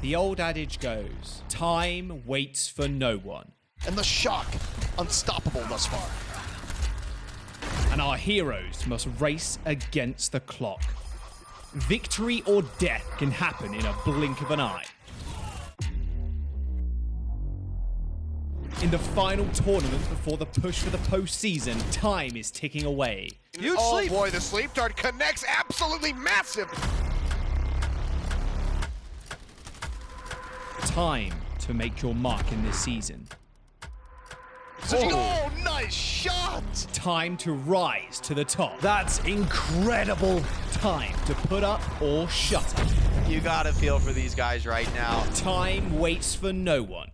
The old adage goes, time waits for no one. And the shock, unstoppable thus far. And our heroes must race against the clock. Victory or death can happen in a blink of an eye. In the final tournament before the push for the postseason, time is ticking away. Huge sleep. Boy, the sleep dart connects absolutely massive. Time to make your mark in this season. Oh, nice shot! Time to rise to the top. That's incredible. Time to put up or shut up. You gotta feel for these guys right now. Time waits for no one.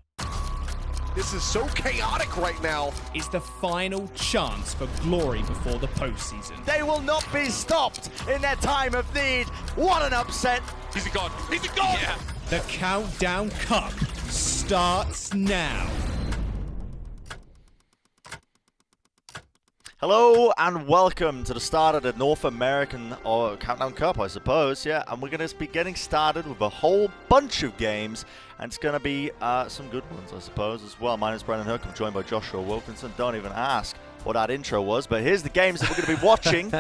This is so chaotic right now. It's the final chance for glory before the postseason. They will not be stopped in their time of need. What an upset. He's a god. He's a god! Yeah. The Countdown Cup starts now. Hello and welcome to the start of the North American Countdown Cup, I suppose, yeah. And we're going to be getting started with a whole bunch of games, and it's going to be some good ones, I suppose, as well. My name is Brendan Hook. I'm joined by Joshua Wilkinson. Don't even ask what that intro was, but here's the games that we're going to be watching.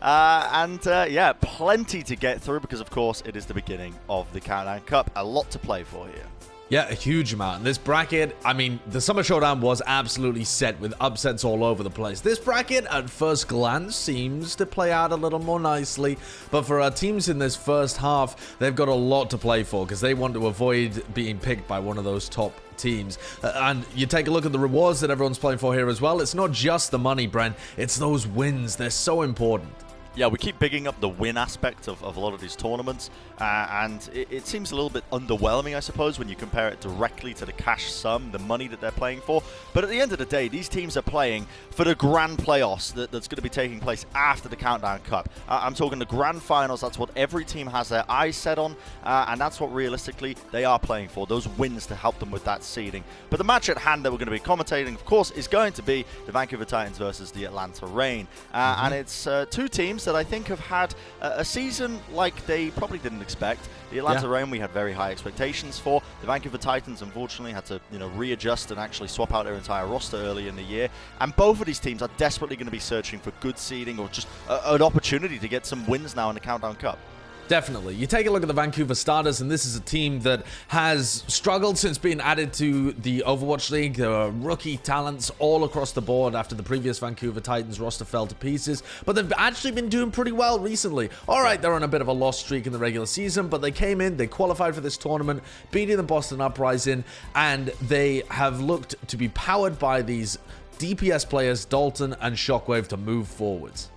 Yeah, plenty to get through because, of course, it is the beginning of the Countdown Cup. A lot to play for here. Yeah, a huge amount. And this bracket, I mean, the Summer Showdown was absolutely set with upsets all over the place. This bracket, at first glance, seems to play out a little more nicely. But for our teams in this first half, they've got a lot to play for because they want to avoid being picked by one of those top teams. And you take a look at the rewards that everyone's playing for here as well. It's not just the money, Brent. It's those wins. They're so important. Yeah, we keep bigging up the win aspect of a lot of these tournaments, and it seems a little bit underwhelming, I suppose, when you compare it directly to the cash sum, the money that they're playing for. But at the end of the day, these teams are playing for the grand playoffs that's going to be taking place after the Countdown Cup. I'm talking the grand finals. That's what every team has their eyes set on, and that's what realistically they are playing for, those wins to help them with that seeding. But the match at hand that we're going to be commentating, of course, is going to be the Vancouver Titans versus the Atlanta Reign. And it's two teams that I think have had a season like they probably didn't expect. The Atlanta Reign we had very high expectations for. The Vancouver Titans unfortunately had to readjust and actually swap out their entire roster early in the year. And both of these teams are desperately going to be searching for good seeding or just an opportunity to get some wins now in the Countdown Cup. Definitely. You take a look at the Vancouver Starters, and this is a team that has struggled since being added to the Overwatch League. There are rookie talents all across the board after the previous Vancouver Titans roster fell to pieces, but they've actually been doing pretty well recently. All right, they're on a bit of a lost streak in the regular season, but they came in, they qualified for this tournament, beating the Boston Uprising, and they have looked to be powered by these DPS players, Dalton and Shockwave, to move forwards.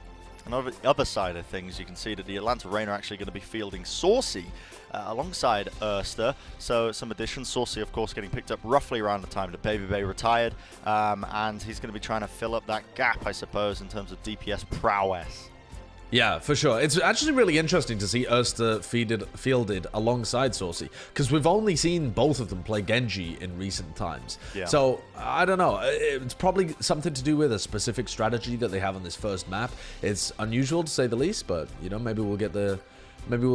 And on the other side of things, you can see that the Atlanta Reign are actually going to be fielding Saucy alongside Erster. So some additions. Saucy, of course, getting picked up roughly around the time that Baby Bay retired. And he's going to be trying to fill up that gap, I suppose, in terms of DPS prowess. Yeah, for sure. It's actually really interesting to see Erster fielded alongside Saucy, because we've only seen both of them play Genji in recent times. Yeah. So, I don't know. It's probably something to do with a specific strategy that they have on this first map. It's unusual to say the least, but, maybe we'll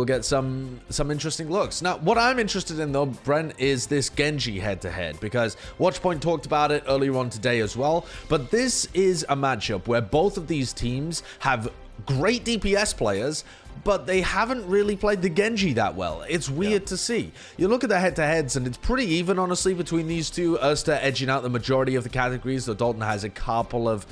get some interesting looks. Now, what I'm interested in, though, Brent, is this Genji head-to-head, because Watchpoint talked about it earlier on today as well, but this is a matchup where both of these teams have great DPS players, but they haven't really played the Genji that well. It's weird to see. You look at the head-to-heads, and it's pretty even, honestly, between these two. Erster edging out the majority of the categories, though Dalton has a couple of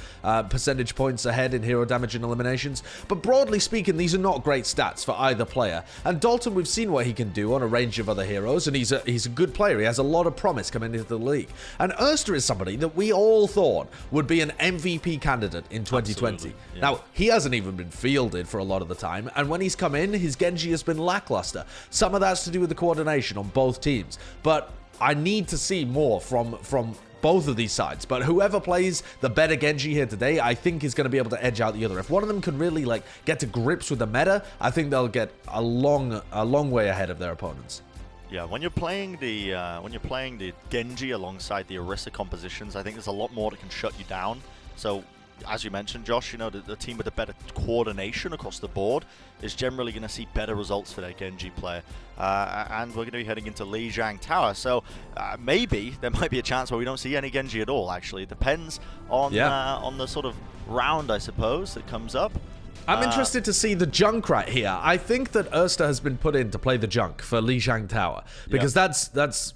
percentage points ahead in hero damage and eliminations. But broadly speaking, these are not great stats for either player. And Dalton, we've seen what he can do on a range of other heroes, and he's a good player. He has a lot of promise coming into the league. And Erster is somebody that we all thought would be an MVP candidate in 2020. Yeah. Now, he hasn't even been fielded for a lot of the time, and when he's come in, his Genji has been lackluster. Some of that's to do with the coordination on both teams, but I need to see more from both of these sides. But whoever plays the better Genji here today, I think is going to be able to edge out the other. If one of them can really get to grips with the meta, I think they'll get a long way ahead of their opponents. Yeah, when you're playing the Genji alongside the Orisa compositions, I think there's a lot more that can shut you down. So as you mentioned, Josh, you know, the team with the better coordination across the board is generally going to see better results for their Genji player. And we're going to be heading into Lijiang Tower, so maybe there might be a chance where we don't see any Genji at all, actually. It depends on the sort of round, I suppose, that comes up. I'm interested to see the Junkrat here. I think that Erster has been put in to play the Junk for Lijiang Tower because that's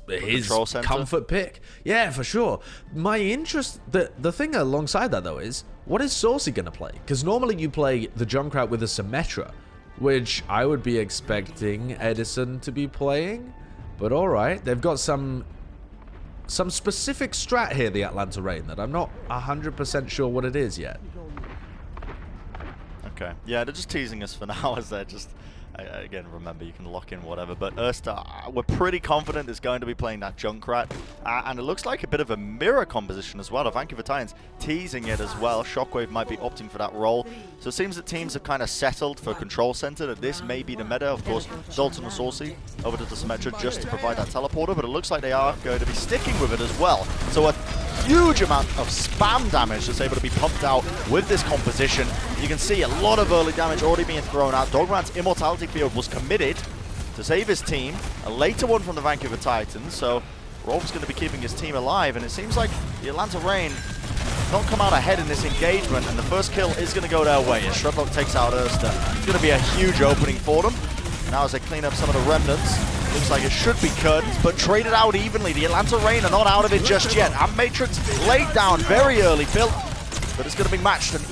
his comfort pick. Yeah, for sure. My interest, the thing alongside that though is, what is Saucy going to play? Because normally you play the Junkrat with a Symmetra, which I would be expecting Edison to be playing. But all right, they've got some specific strat here, the Atlanta Reign, that I'm not 100% sure what it is yet. Okay. Yeah, they're just teasing us for now as they're just... Again, remember, you can lock in whatever, but Erster, we're pretty confident is going to be playing that Junkrat, and it looks like a bit of a mirror composition as well. The Vancouver Titans teasing it as well. Shockwave might be opting for that role, so it seems that teams have kind of settled for Control Center, that this may be the meta. Of course, Zoltan and Saucy over to the Symmetra just to provide that teleporter, but it looks like they are going to be sticking with it as well. So a huge amount of spam damage that's able to be pumped out with this composition. You can see a lot of early damage already being thrown out. Dogman's Immortality Field was committed to save his team. A later one from the Vancouver Titans, so Rolf's going to be keeping his team alive, and it seems like the Atlanta Reign not come out ahead in this engagement, and the first kill is going to go their way as Shredlock takes out Erster. It's going to be a huge opening for them. Now as they clean up some of the remnants, looks like it should be curtains, but traded out evenly. The Atlanta Reign are not out of it just yet. And Matrix laid down very early, built, but it's going to be matched on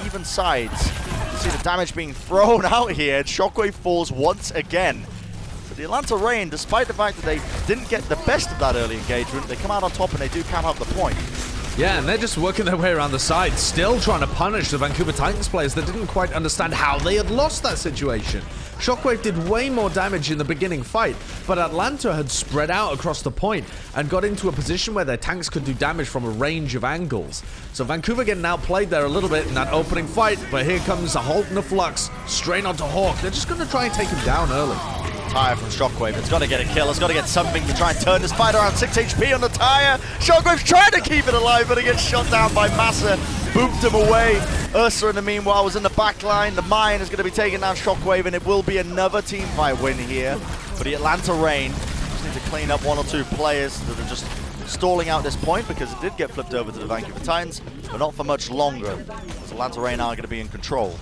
even sides. You see the damage being thrown out here, and Shockwave falls once again. So the Atlanta Reign, despite the fact that they didn't get the best of that early engagement, they come out on top and they do cap out the point. Yeah, and they're just working their way around the side, still trying to punish the Vancouver Titans players that didn't quite understand how they had lost that situation. Shockwave did way more damage in the beginning fight, but Atlanta had spread out across the point and got into a position where their tanks could do damage from a range of angles. So Vancouver getting outplayed there a little bit in that opening fight, but here comes a Halt and a Flux, straight onto Hawk. They're just going to try and take him down early. Tire from Shockwave. It's got to get a kill. It's got to get something to try and turn this fight around. 6 HP on the Tire. Shockwave's trying to keep it alive, but he gets shot down by Massa. Booped him away. Ursa, in the meanwhile, was in the back line. The Mine is going to be taking down Shockwave, and it will be another team fight win here. But the Atlanta Reign just need to clean up 1 or 2 players that are just stalling out this point, because it did get flipped over to the Vancouver Titans, but not for much longer. So Atlanta Reign are going to be in control.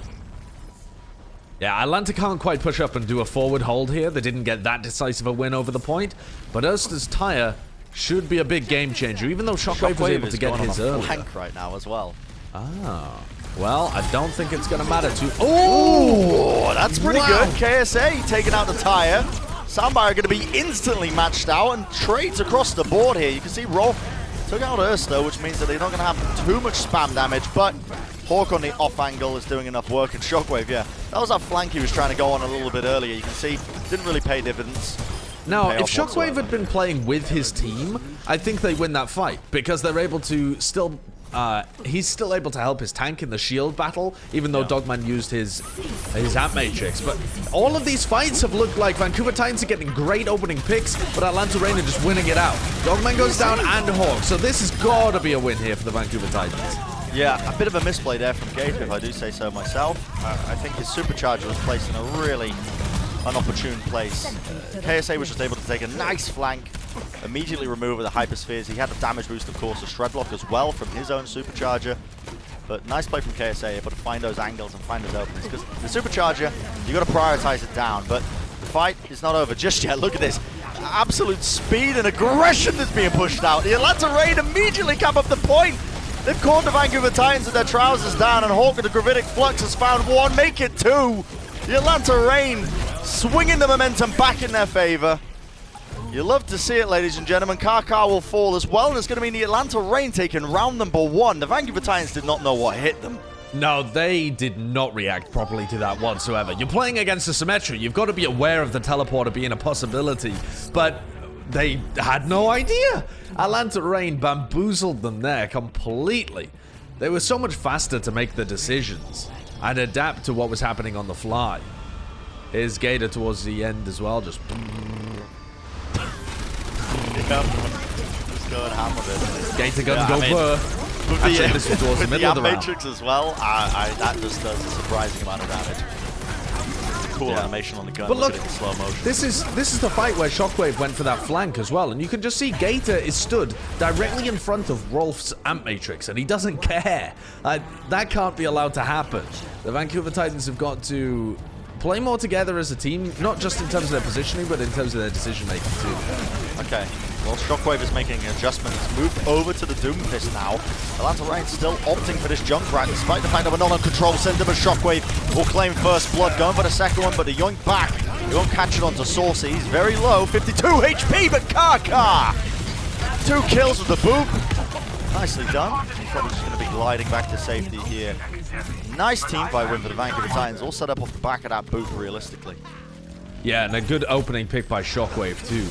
Yeah, Atlanta can't quite push up and do a forward hold here. They didn't get that decisive a win over the point. But Erster's Tire should be a big game changer, even though Shockwave was able to get his earlier. Flank right now as well. Ah. Well, I don't think it's going to matter too... Oh! That's pretty good. KSA taking out the Tire. Soundbar are going to be instantly matched out, and trades across the board here. You can see Rolf took out Erster, which means that they're not going to have too much spam damage, but Hawk on the off angle is doing enough work, and Shockwave, yeah, that was that flank he was trying to go on a little bit earlier. You can see, didn't really pay dividends. Now, if Shockwave had been playing with his team, I think they win that fight, because they're able to still... he's still able to help his tank in the shield battle, even though Dogman used his Amp Matrix. But all of these fights have looked like Vancouver Titans are getting great opening picks, but Atlanta Reign are just winning it out. Dogman goes down and Hawk, so this has got to be a win here for the Vancouver Titans. Yeah, a bit of a misplay there from Gabe, if I do say so myself. I think his supercharger was placed in a really unopportune place. KSA was just able to take a nice flank, immediately remove the hyperspheres. He had the damage boost, of course, of Shredlock as well from his own supercharger. But nice play from KSA, able to find those angles and find those openings. Because the supercharger, you got to prioritize it down. But the fight is not over just yet. Look at this. Absolute speed and aggression that's being pushed out. The Atlanta Reign immediately cap up the point. They've caught the Vancouver Titans with their trousers down, and Hawk with the Gravitic Flux has found 1, make it 2. The Atlanta Reign swinging the momentum back in their favor. You love to see it, ladies and gentlemen. Karkar will fall as well, and it's going to mean the Atlanta Reign taking round number 1. The Vancouver Titans did not know what hit them. No, they did not react properly to that whatsoever. You're playing against a Symmetra. You've got to be aware of the teleporter being a possibility, but they had no idea. Atlanta Reign bamboozled them there completely. They were so much faster to make the decisions and adapt to what was happening on the fly. Here's Gator towards the end as well, just... Just going ham with it. Gator guns go for. Actually, this was towards the middle of the round. Matrix as well, that just does a surprising amount of damage. Cool animation on the gun. But look, at it in slow motion. this is the fight where Shockwave went for that flank as well, and you can just see Gator is stood directly in front of Rolf's Amp Matrix, and he doesn't care. That can't be allowed to happen. The Vancouver Titans have got to play more together as a team, not just in terms of their positioning, but in terms of their decision making too. Okay. Well, Shockwave is making an adjustment. He's moved over to the Doomfist now. Atlanta Reign still opting for this Junkrat, despite the fact that we're not on control center, but Shockwave will claim first blood, going for the second one, but the yoink back. He won't catch it onto Saucy. He's very low, 52 HP, but Kaka! 2 kills with the boop. Nicely done. He's probably just going to be gliding back to safety here. Nice team fight win for the Vancouver Titans, all set up off the back of that boop, realistically. Yeah, and a good opening pick by Shockwave too.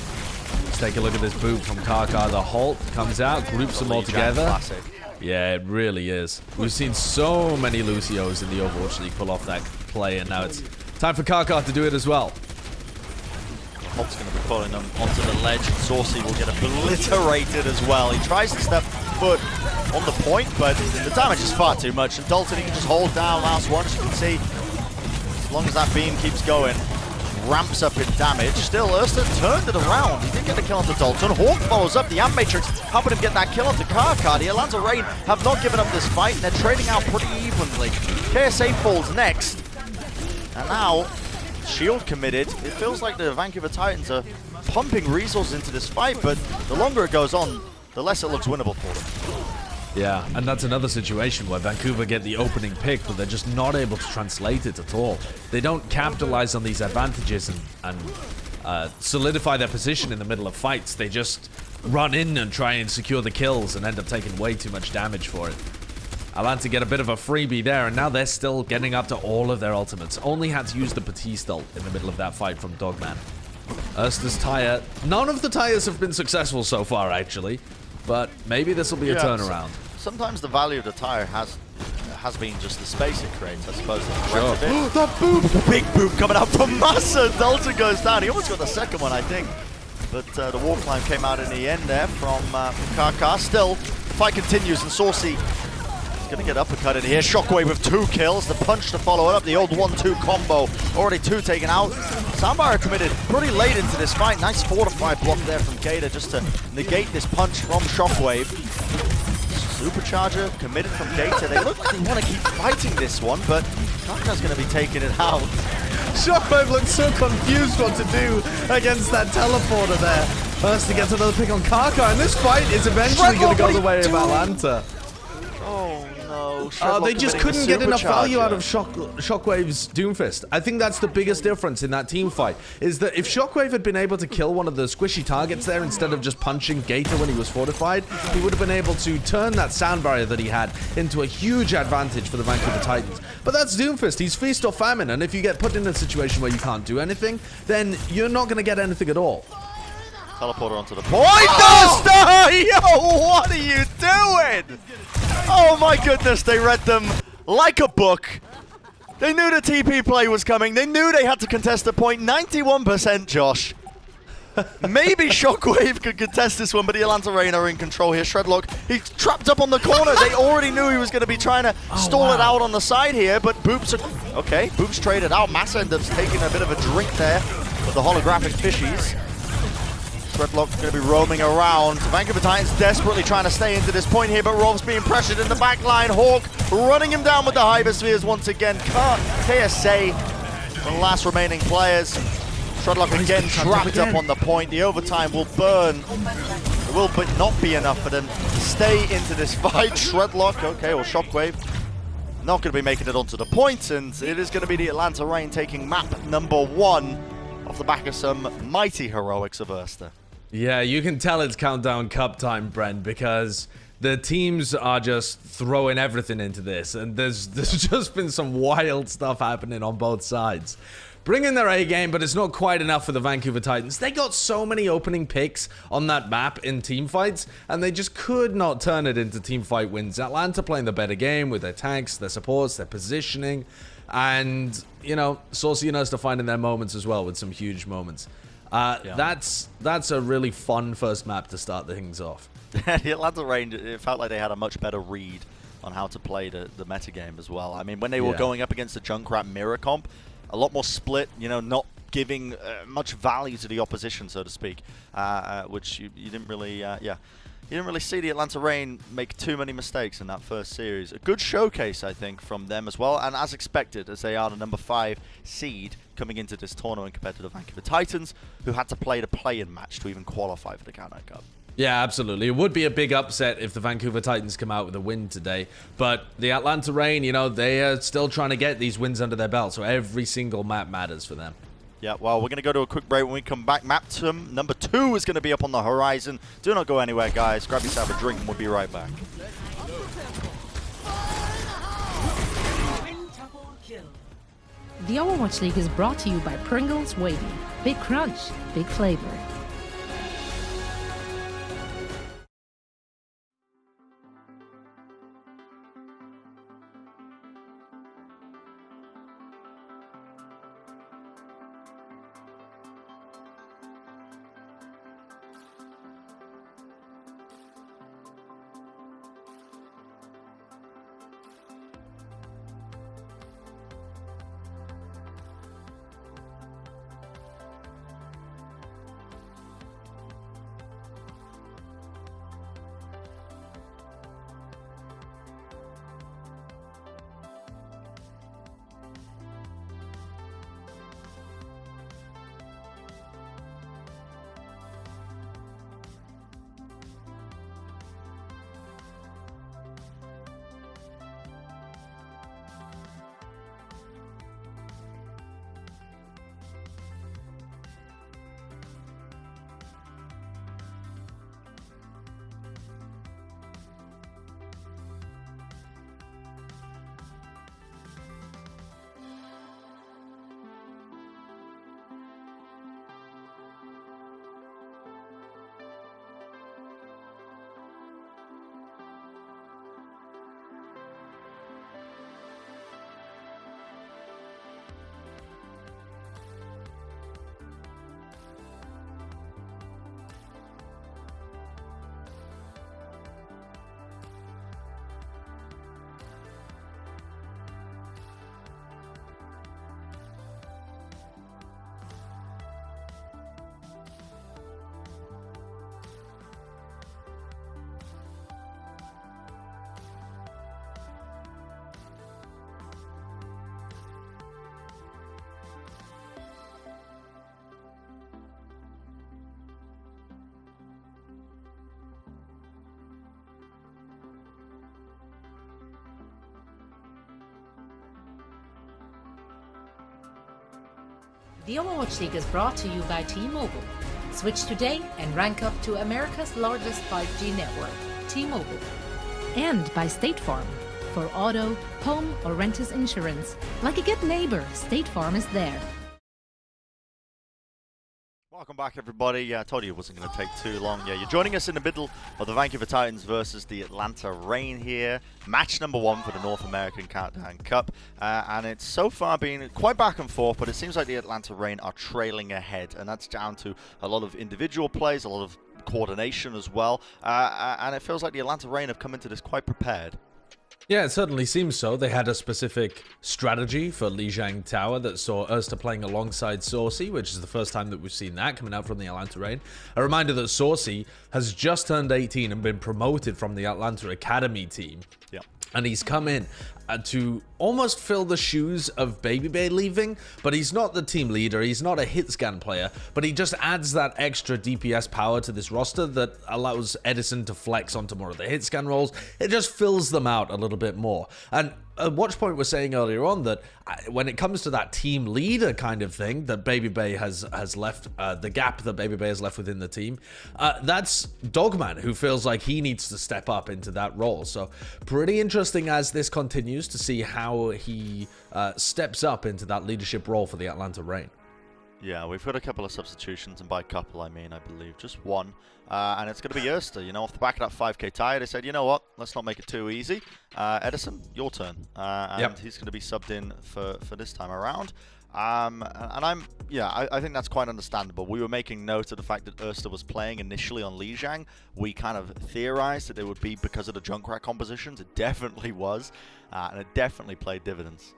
Let's take a look at this boot from Kaka. The Halt comes out, groups them all together. Classic. Yeah, it really is. We've seen so many Lucios in the Overwatch League pull off that play, and now it's time for Kaka to do it as well. Holt's going to be pulling them onto the ledge, and Saucy will get obliterated as well. He tries to step foot on the point, but the damage is far too much. And Dalton, he can just hold down last one, as you can see. As long as that beam keeps going, ramps up in damage. Still, Erster turned it around. He did get the kill onto Dalton. Hawk follows up. The Amp Matrix helping him get that kill onto Kaka. The Atlanta Reign have not given up this fight, and they're trading out pretty evenly. KSA falls next. And now, Shield committed. It feels like the Vancouver Titans are pumping resources into this fight, but the longer it goes on, the less it looks winnable for them. Yeah, and that's another situation where Vancouver get the opening pick, but they're just not able to translate it at all. They don't capitalize on these advantages and solidify their position in the middle of fights. They just run in and try and secure the kills and end up taking way too much damage for it. Atlanta get a bit of a freebie there, and now they're still getting up to all of their ultimates. Only had to use the Batiste ult in the middle of that fight from Dogman. Erster's tire, none of the tires have been successful so far, actually. But maybe this will be a turnaround. Sometimes the value of the tire has been just the space it creates, I suppose. Sure. That boop! Big boop coming out from Massa. Dalton goes down. He almost got the second one, I think. But the wall climb came out in the end there from Kaka. Still, the fight continues, and Saucy is going to get uppercut in here. Shockwave with 2 kills. The punch to follow it up. The old 1-2 combo. Already 2 taken out. Soundbar committed pretty late into this fight. Nice fortified block there from Gator just to negate this punch from Shockwave. Supercharger committed from Gator. They look like they want to keep fighting this one, but Kaka's going to be taking it out. Shockwave looks so confused what to do against that teleporter there. First, he gets another pick on Kaka, and this fight is eventually going to go the way of Atlanta. Oh no. They just couldn't get enough value out of Shockwave's Doomfist. I think that's the biggest difference in that team fight, is that if Shockwave had been able to kill one of the squishy targets there instead of just punching Gator when he was fortified, he would have been able to turn that sound barrier that he had into a huge advantage for the Vancouver Titans. But that's Doomfist. He's feast or famine, and if you get put in a situation where you can't do anything, then you're not going to get anything at all. Teleporter onto the point. Oh! Yo, what are you doing? Oh my goodness, they read them like a book. They knew the TP play was coming. They knew they had to contest the point. 91%, Josh. Maybe Shockwave could contest this one, but the Atlanta Reign are in control here. Shredlock, he's trapped up on the corner. They already knew he was going to be trying to stall it out on the side here, but Boops are... Okay, Boops traded out. Massa ends up taking a bit of a drink there with the holographic fishies. Shredlock's going to be roaming around. Vancouver Titans desperately trying to stay into this point here, but Rolf's being pressured in the back line. Hawk running him down with the Hyperspheres once again. KSA, the last remaining players. Shredlock again trapped up on the point. The overtime will burn. It will but not be enough for them to stay into this fight. Shredlock, okay, or Shockwave, not going to be making it onto the point, and it is going to be the Atlanta Reign taking map number 1 off the back of some mighty heroics of Erster. Yeah, you can tell it's Countdown Cup time, Brent, because the teams are just throwing everything into this, and there's just been some wild stuff happening on both sides. Bringing their A game, but it's not quite enough for the Vancouver Titans. They got so many opening picks on that map in team fights, and they just could not turn it into team fight wins. Atlanta playing the better game with their tanks, their supports, their positioning, and, you know, Saucy and Erster finding their moments as well with some huge moments. That's a really fun first map to start things off. The Atlanta Reign, it felt like they had a much better read on how to play the metagame as well. I mean, when they were going up against the Junkrat mirror comp, a lot more split, you know, not giving much value to the opposition, so to speak, which you didn't really, you didn't really see the Atlanta Reign make too many mistakes in that first series. A good showcase, I think, from them as well, and as expected, as they are the number 5 seed coming into this tournament compared to the Vancouver Titans, who had to play the play-in match to even qualify for the Countdown Cup. Yeah, absolutely. It would be a big upset if the Vancouver Titans come out with a win today. But the Atlanta Reign, you know, they are still trying to get these wins under their belt. So every single map matters for them. Yeah, well, we're going to go to a quick break. When we come back, map number 2 is going to be up on the horizon. Do not go anywhere, guys. Grab yourself a drink and we'll be right back. The Overwatch League is brought to you by Pringles Wavy. Big crunch, big flavor. The Overwatch League is brought to you by T-Mobile. Switch today and rank up to America's largest 5G network, T-Mobile. And by State Farm. For auto, home, or renters insurance, like a good neighbor, State Farm is there. Welcome back, everybody. Yeah, I told you it wasn't going to take too long. Yeah, you're joining us in the middle of the Vancouver Titans versus the Atlanta Reign here. Match number 1 for the North American Countdown Cup. And it's so far been quite back and forth, but it seems like the Atlanta Reign are trailing ahead. And that's down to a lot of individual plays, a lot of coordination as well. And it feels like the Atlanta Reign have come into this quite prepared. Yeah, it certainly seems so. They had a specific strategy for Lijiang Tower that saw Erster playing alongside Saucy, which is the first time that we've seen that coming out from the Atlanta Reign. A reminder that Saucy has just turned 18 and been promoted from the Atlanta Academy team. Yeah. And he's come in to almost fill the shoes of Babybay leaving, but he's not the team leader, he's not a hit scan player, but he just adds that extra DPS power to this roster that allows Edison to flex onto more of the hit scan roles. It just fills them out a little bit more. And Watchpoint was saying earlier on that when it comes to that team leader kind of thing that Babybay has left, the gap that Babybay has left within the team, that's Dogman, who feels like he needs to step up into that role. So pretty interesting as this continues to see how he steps up into that leadership role for the Atlanta Reign. Yeah, we've got a couple of substitutions, and by couple I mean, I believe, just one. And it's going to be Erster. You know, off the back of that 5k tie, they said, you know what, let's not make it too easy. Edison, your turn. And he's going to be subbed in for this time around. I think that's quite understandable. We were making note of the fact that Erster was playing initially on Lijiang. We kind of theorized that it would be because of the Junkrat compositions. It definitely was, and it definitely played dividends.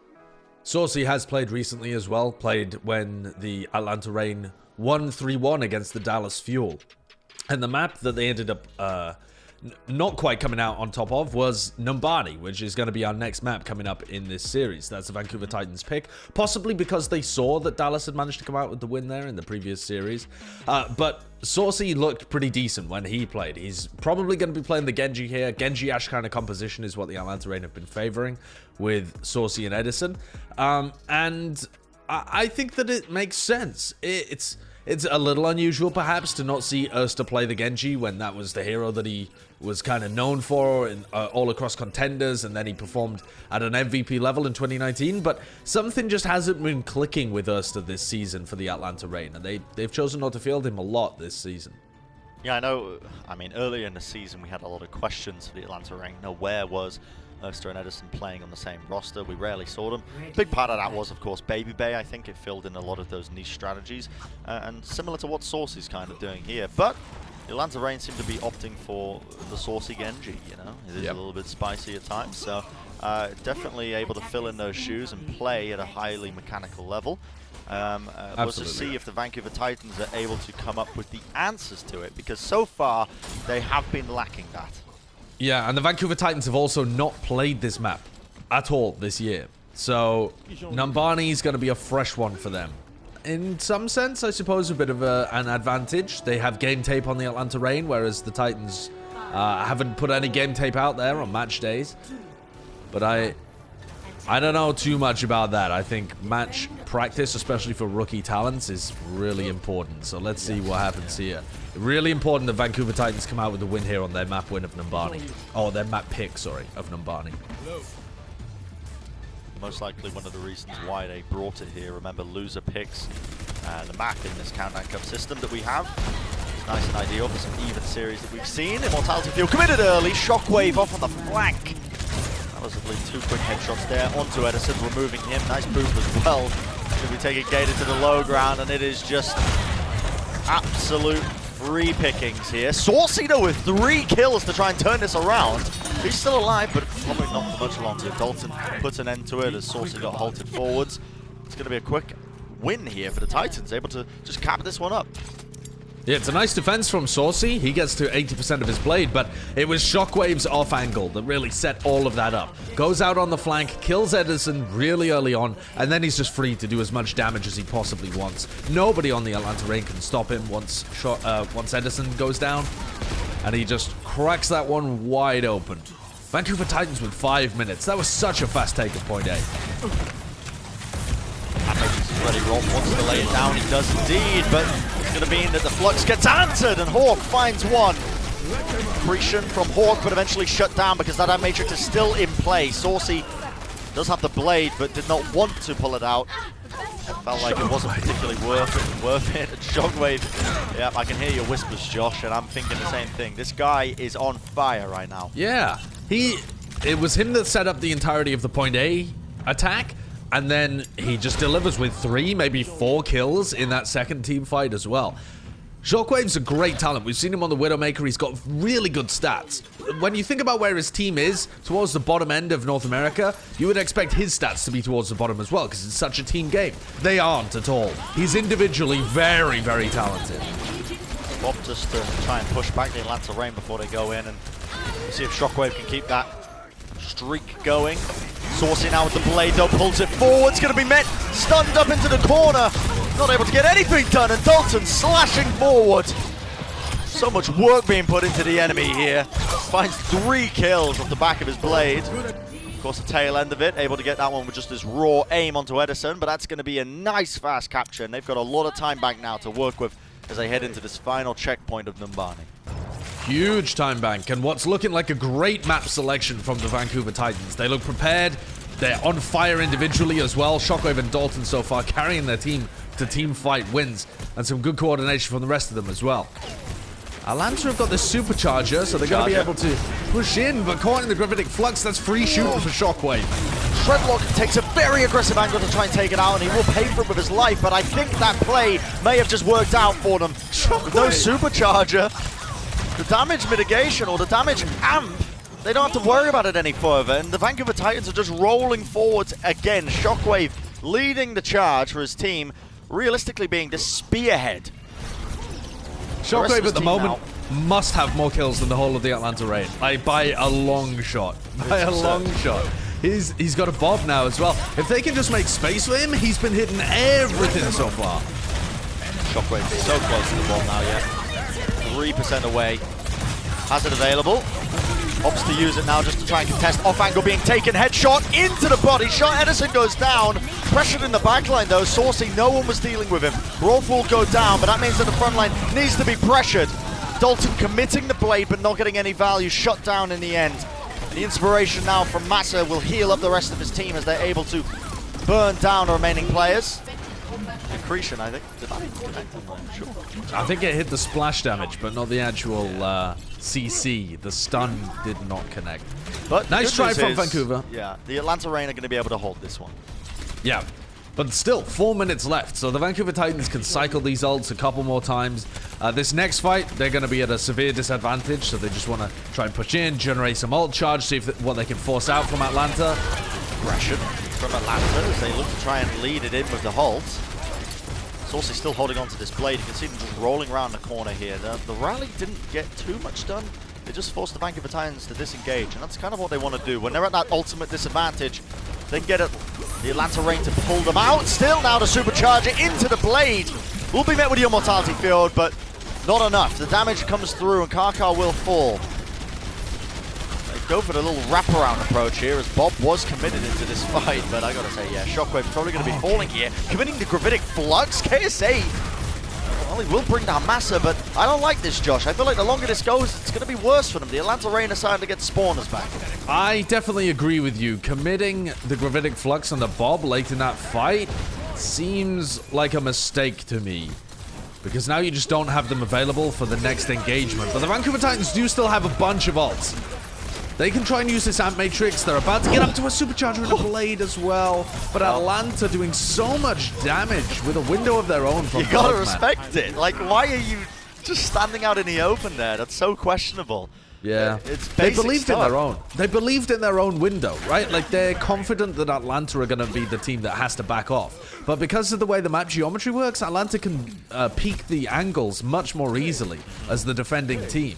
Saucy has played recently as well, played when the Atlanta Reign won 3-1 against the Dallas Fuel. And the map that they ended up not quite coming out on top of was Numbani, which is going to be our next map coming up in this series. That's the Vancouver Titans pick, possibly because they saw that Dallas had managed to come out with the win there in the previous series. But Saucy looked pretty decent when he played. He's probably going to be playing the Genji here. Genji Ash kind of composition is what the Atlanta Reign have been favoring with Saucy and Edison. And I think that it makes sense. It's a little unusual, perhaps, to not see Erster play the Genji when that was the hero that he was kind of known for in, all across contenders, and then he performed at an MVP level in 2019. But something just hasn't been clicking with Erster this season for the Atlanta Reign, and they've chosen not to field him a lot this season. Yeah, I know. I mean, earlier in the season, we had a lot of questions for the Atlanta Reign. Where was Erster and Edison playing on the same roster? We rarely saw them. Big part of that was, of course, Baby Bay. I think it filled in a lot of those niche strategies, and similar to what Saucy's kind of doing here. But the Atlanta Reign seem to be opting for the Saucy Genji, you know? It is a little bit spicy at times, so definitely able to fill in those shoes and play at a highly mechanical level. We'll just see if the Vancouver Titans are able to come up with the answers to it, because so far they have been lacking that. Yeah, and the Vancouver Titans have also not played this map at all this year. So Numbani is going to be a fresh one for them. In some sense, I suppose, a bit of an advantage. They have game tape on the Atlanta Reign, whereas the Titans haven't put any game tape out there on match days. But I don't know too much about that. I think match practice, especially for rookie talents, is really important. So let's see what happens here. Really important that Vancouver Titans come out with the win here on their map win of Numbani. Oh, their map pick, sorry, of Numbani. Most likely one of the reasons why they brought it here. Remember, loser picks the map in this Countdown Cup system that we have. It's nice and ideal for some even series that we've seen. Immortality Field committed early. Shockwave off on the flank. That was, I believe, 2 quick headshots there onto Edison, removing him. Nice move as well. Should be taking Gator to the low ground, and it is just absolute free pickings here. Saucy, though, with 3 kills to try and turn this around. He's still alive, but probably not for much longer. Dalton puts an end to it as Saucy got halted forwards. It's going to be a quick win here for the Titans, able to just cap this one up. Yeah, it's a nice defense from Saucy. He gets to 80% of his blade, but it was Shockwave's off angle that really set all of that up. Goes out on the flank, kills Edison really early on, and then he's just free to do as much damage as he possibly wants. Nobody on the Atlanta Reign can stop him once Edison goes down, and he just cracks that one wide open. Vancouver Titans with 5 minutes. That was such a fast take at point A. He's ready. Rob wants to lay it down. He does indeed, but it's going to mean that the Flux gets answered, and Hawk finds one. Accretion from Hawk, but eventually shut down because that matrix is still in play. Saucy does have the blade, but did not want to pull it out. It felt like it wasn't particularly worth it. Shockwave, yeah, I can hear your whispers, Josh, and I'm thinking the same thing. This guy is on fire right now. Yeah, it was him that set up the entirety of the point A attack, and then he just delivers with 3, maybe 4 kills in that second team fight as well. Shockwave's a great talent. We've seen him on the Widowmaker. He's got really good stats. When you think about where his team is, towards the bottom end of North America, you would expect his stats to be towards the bottom as well, because it's such a team game. They aren't at all. He's individually very, very talented. Bob just to try and push back the Atlanta Reign before they go in, and see if Shockwave can keep that streak going. Saucy now with the blade, though, pulls it forward. It's going to be met, stunned up into the corner. Not able to get anything done, and Dalton slashing forward. So much work being put into the enemy here. Finds 3 kills off the back of his blade. Of course, the tail end of it, able to get that one with just this raw aim onto Edison, but that's going to be a nice fast capture, and they've got a lot of time back now to work with as they head into this final checkpoint of Numbani. Huge time bank, and what's looking like a great map selection from the Vancouver Titans. They look prepared. They're on fire individually as well. Shockwave and Dalton so far carrying their team to team fight wins, and some good coordination from the rest of them as well. Atlanta have got the supercharger, so they're going to be able to push in, but caught in the gravitic flux. That's free shooting for Shockwave. Treadlock takes a very aggressive angle to try and take it out, and he will pay for it with his life, but I think that play may have just worked out for them. With no supercharger, the damage mitigation or the damage amp, they don't have to worry about it any further, and the Vancouver Titans are just rolling forwards again. Shockwave leading the charge for his team, realistically being the spearhead. Shockwave at the moment must have more kills than the whole of the Atlanta Reign. Like, by a long shot. By a long shot. He's got a Bob now as well. If they can just make space for him, he's been hitting everything so far. Shockwave is so close to the ball now, yeah. 3% away. Has it available. Opts to use it now just to try and contest. Off angle being taken. Headshot into the body. Shot. Edison goes down. Pressured in the backline though. Saucy, no one was dealing with him. Rolf will go down, but that means that the front line needs to be pressured. Dalton committing the blade, but not getting any value. Shut down in the end. The inspiration now from Massa will heal up the rest of his team as they're able to burn down the remaining players. Accretion, I think. Did that even connect? I'm not sure. I think it hit the splash damage, but not the actual CC. The stun did not connect. But nice try from Vancouver. Yeah, the Atlanta Reign are going to be able to hold this one. Yeah, but still, 4 minutes left, so the Vancouver Titans can cycle these ults a couple more times. This next fight, they're going to be at a severe disadvantage, so they just want to try and push in, generate some ult charge, see if what they can force out from Atlanta. Aggression from Atlanta as they look to try and lead it in with the halt. Saucy still holding on to this blade. You can see them just rolling around the corner here. The rally didn't get too much done. They just forced the Vancouver Titans to disengage, and that's kind of what they want to do. When they're at that ultimate disadvantage, they can get the Atlanta Reign to pull them out. Still now the supercharger into the blade. Will be met with the Immortality Field, but not enough. The damage comes through, and Karkar will fall. Go for the little wraparound approach here, as Bob was committed into this fight, but I gotta say, yeah, Shockwave's probably gonna be falling here. Committing the Gravitic Flux, KSA, well, he will bring down Massa, but I don't like this, Josh. I feel like the longer this goes, it's gonna be worse for them. The Atlanta Reign are starting to get spawners back. I definitely agree with you. Committing the Gravitic Flux on the Bob late in that fight seems like a mistake to me, because now you just don't have them available for the next engagement. But the Vancouver Titans do still have a bunch of ults. They can try and use this Amp Matrix. They're about to get up to a Supercharger and a Blade as well. But Atlanta doing so much damage with a window of their own from You gotta respect it. Like, why are you just standing out in the open there? That's so questionable. Yeah. It's they believed in their own. They believed in their own window, right? Like, they're confident that Atlanta are going to be the team that has to back off. But because of the way the map geometry works, Atlanta can peak the angles much more easily as the defending team.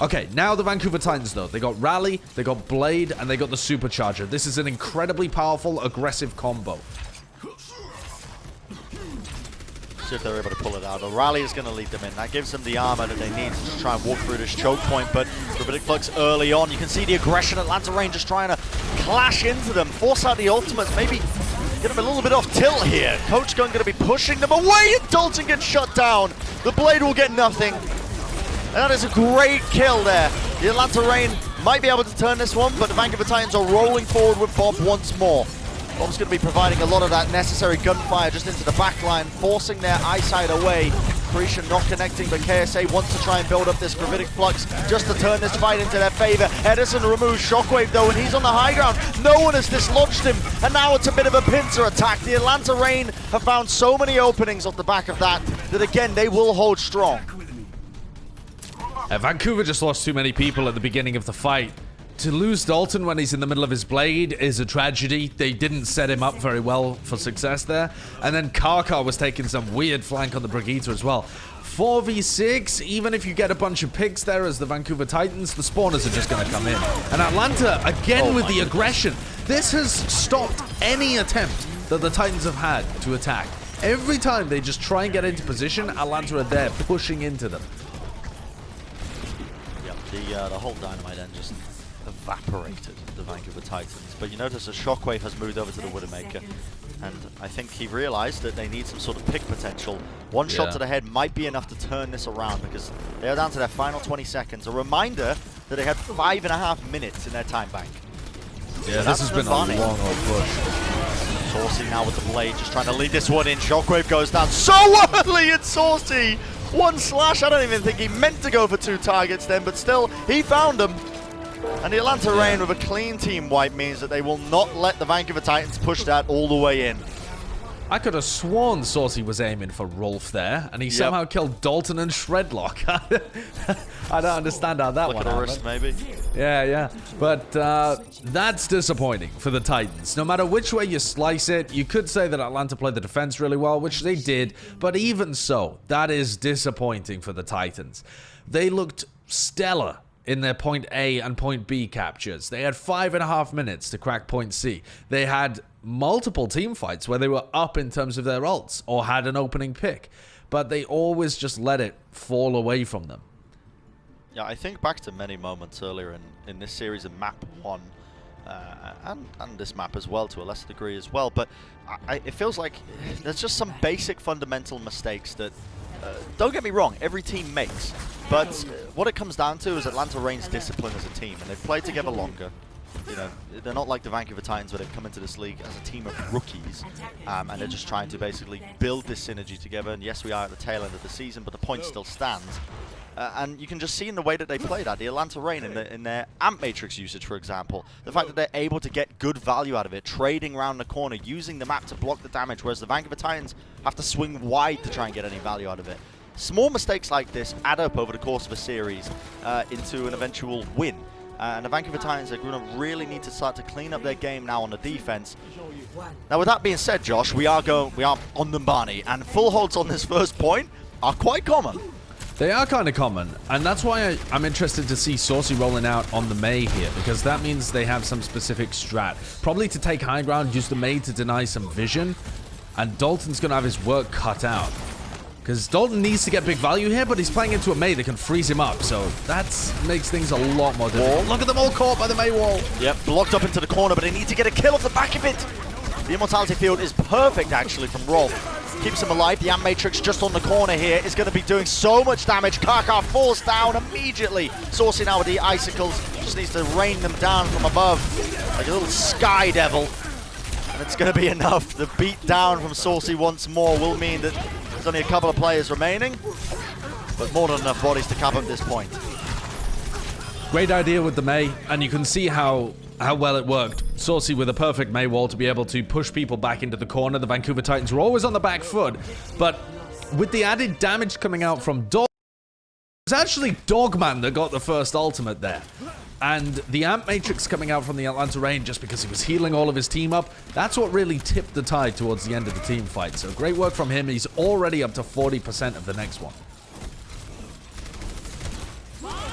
Okay, now the Vancouver Titans, though. They got Rally, they got Blade, and they got the Supercharger. This is an incredibly powerful, aggressive combo. See if they're able to pull it out. The Rally is going to lead them in. That gives them the armor that they need to just try and walk through this choke point, but Gravitic Flux early on. You can see the aggression. Atlanta Reign just trying to clash into them, force out the ultimates, maybe get them a little bit off tilt here. Coach Gun going to be pushing them away, and Dalton gets shut down. The Blade will get nothing. And that is a great kill there. The Atlanta Reign might be able to turn this one, but the Vancouver Titans are rolling forward with Bob once more. Bob's going to be providing a lot of that necessary gunfire just into the back line, forcing their eyesight away. Creation not connecting, but KSA wants to try and build up this Gravitic Flux just to turn this fight into their favor. Edison removes Shockwave though, and he's on the high ground. No one has dislodged him, and now it's a bit of a pincer attack. The Atlanta Reign have found so many openings off the back of that, that again, they will hold strong. Vancouver just lost too many people at the beginning of the fight. To lose Dalton when he's in the middle of his blade is a tragedy. They didn't set him up very well for success there. And then Karkar was taking some weird flank on the Brigitte as well. 4v6, even if you get a bunch of picks there as the Vancouver Titans, the spawners are just going to come in. And Atlanta, again with the aggression. This has stopped any attempt that the Titans have had to attack. Every time they just try and get into position, Atlanta are there pushing into them. The whole dynamite end just evaporated the Vancouver Titans. But you notice a Shockwave has moved over to the Widowmaker, and I think he realized that they need some sort of pick potential. One shot to the head might be enough to turn this around, because they are down to their final 20 seconds. A reminder that they had 5.5 minutes in their time bank. Yeah, this has been a long old push. Saucy now with the blade, just trying to lead this one in. Shockwave goes down so early, it's Saucy! One slash, I don't even think he meant to go for 2 targets then, but still, he found them. And the Atlanta Reign with a clean team wipe means that they will not let the Vancouver Titans push that all the way in. I could have sworn Saucy was aiming for Rolf there, and he somehow killed Dalton and Shredlock. I don't understand how that Look one at a happened. wrist, maybe. Yeah. But that's disappointing for the Titans. No matter which way you slice it, you could say that Atlanta played the defense really well, which they did, but even so, that is disappointing for the Titans. They looked stellar in their point A and point B captures. They had 5.5 minutes to crack point C. They had multiple team fights where they were up in terms of their ults or had an opening pick, but they always just let it fall away from them. Yeah, I think back to many moments earlier in this series of map 1 and this map as well to a lesser degree as well, but it feels like there's just some basic fundamental mistakes that don't get me wrong, every team makes, but what it comes down to is Atlanta Reign's discipline as a team, and they've played together longer. You know, they're not like the Vancouver Titans where they've come into this league as a team of rookies, and they're just trying to basically build this synergy together. And yes, we are at the tail end of the season, but the point still stands. And you can just see in the way that they play that, the Atlanta Reign in their Amp Matrix usage, for example, the fact that they're able to get good value out of it, trading around the corner, using the map to block the damage, whereas the Vancouver Titans have to swing wide to try and get any value out of it. Small mistakes like this add up over the course of a series into an eventual win. And the Vancouver Titans are going to really need to start to clean up their game now on the defense. Now, with that being said, Josh, we are on Numbani, and full holds on this first point are quite common. They are kind of common, and that's why I'm interested to see Saucy rolling out on the May here, because that means they have some specific strat. Probably to take high ground, use the May to deny some vision, and Dalton's going to have his work cut out. Because Dalton needs to get big value here, but he's playing into a May that can freeze him up, so that makes things a lot more difficult. Look at them all caught by the May wall. Yep, blocked up into the corner, but they need to get a kill off the back of it. The Immortality Field is perfect, actually, from Rolf. Keeps him alive. The Amp Matrix just on the corner here is going to be doing so much damage. Karkar falls down immediately. Saucy now with the icicles. Just needs to rain them down from above like a little sky devil. And it's going to be enough. The beat down from Saucy once more will mean that there's only a couple of players remaining, but more than enough bodies to cap up this point. Great idea with the May, and you can see how well it worked. Saucy with a perfect May wall to be able to push people back into the corner. The Vancouver Titans were always on the back foot, but with the added damage coming out from Dog, it was actually Dogman that got the first ultimate there. And the Amp Matrix coming out from the Atlanta Reign just because he was healing all of his team up, that's what really tipped the tide towards the end of the team fight. So great work from him. He's already up to 40% of the next one.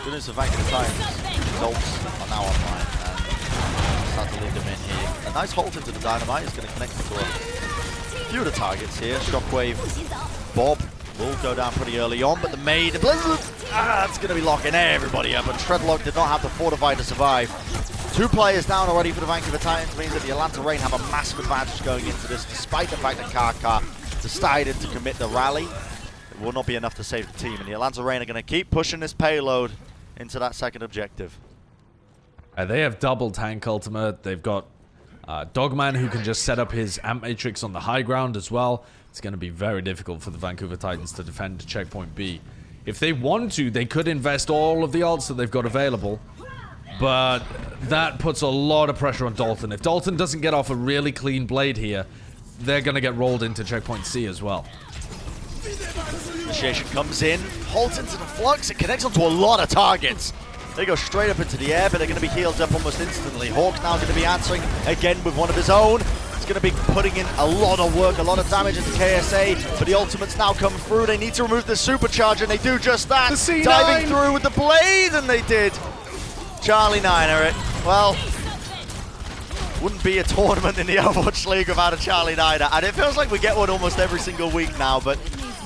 Good news for Vancouver Titans. Results are now online, and start to lead them in here. A nice hold into the Dynamite is going to connect to a few of the targets here. Shockwave, Bob will go down pretty early on, but the May, the Blizzard, that's going to be locking everybody up, and Shredlock did not have the Fortify to survive. 2 players down already for the Vancouver Titans means that the Atlanta Reign have a massive advantage going into this, despite the fact that Karkar decided to commit the rally. It will not be enough to save the team, and the Atlanta Reign are going to keep pushing this payload into that second objective. They have double tank ultimate. They've got Dogman who can just set up his Amp Matrix on the high ground as well. It's going to be very difficult for the Vancouver Titans to defend checkpoint B. If they want to, they could invest all of the ults that they've got available, but that puts a lot of pressure on Dalton. If Dalton doesn't get off a really clean blade here, they're going to get rolled into checkpoint C as well. Initiation comes in, holds into the flux, it connects onto a lot of targets. They go straight up into the air, but they're going to be healed up almost instantly. Hawk now going to be answering again with one of his own. He's going to be putting in a lot of work, a lot of damage into KSA, but the ultimates now come through. They need to remove the supercharge, and they do just that. The C9. Diving through with the blade, and they did. Charlie Niner it. Well, wouldn't be a tournament in the Overwatch League without a Charlie Niner, and it feels like we get one almost every single week now, but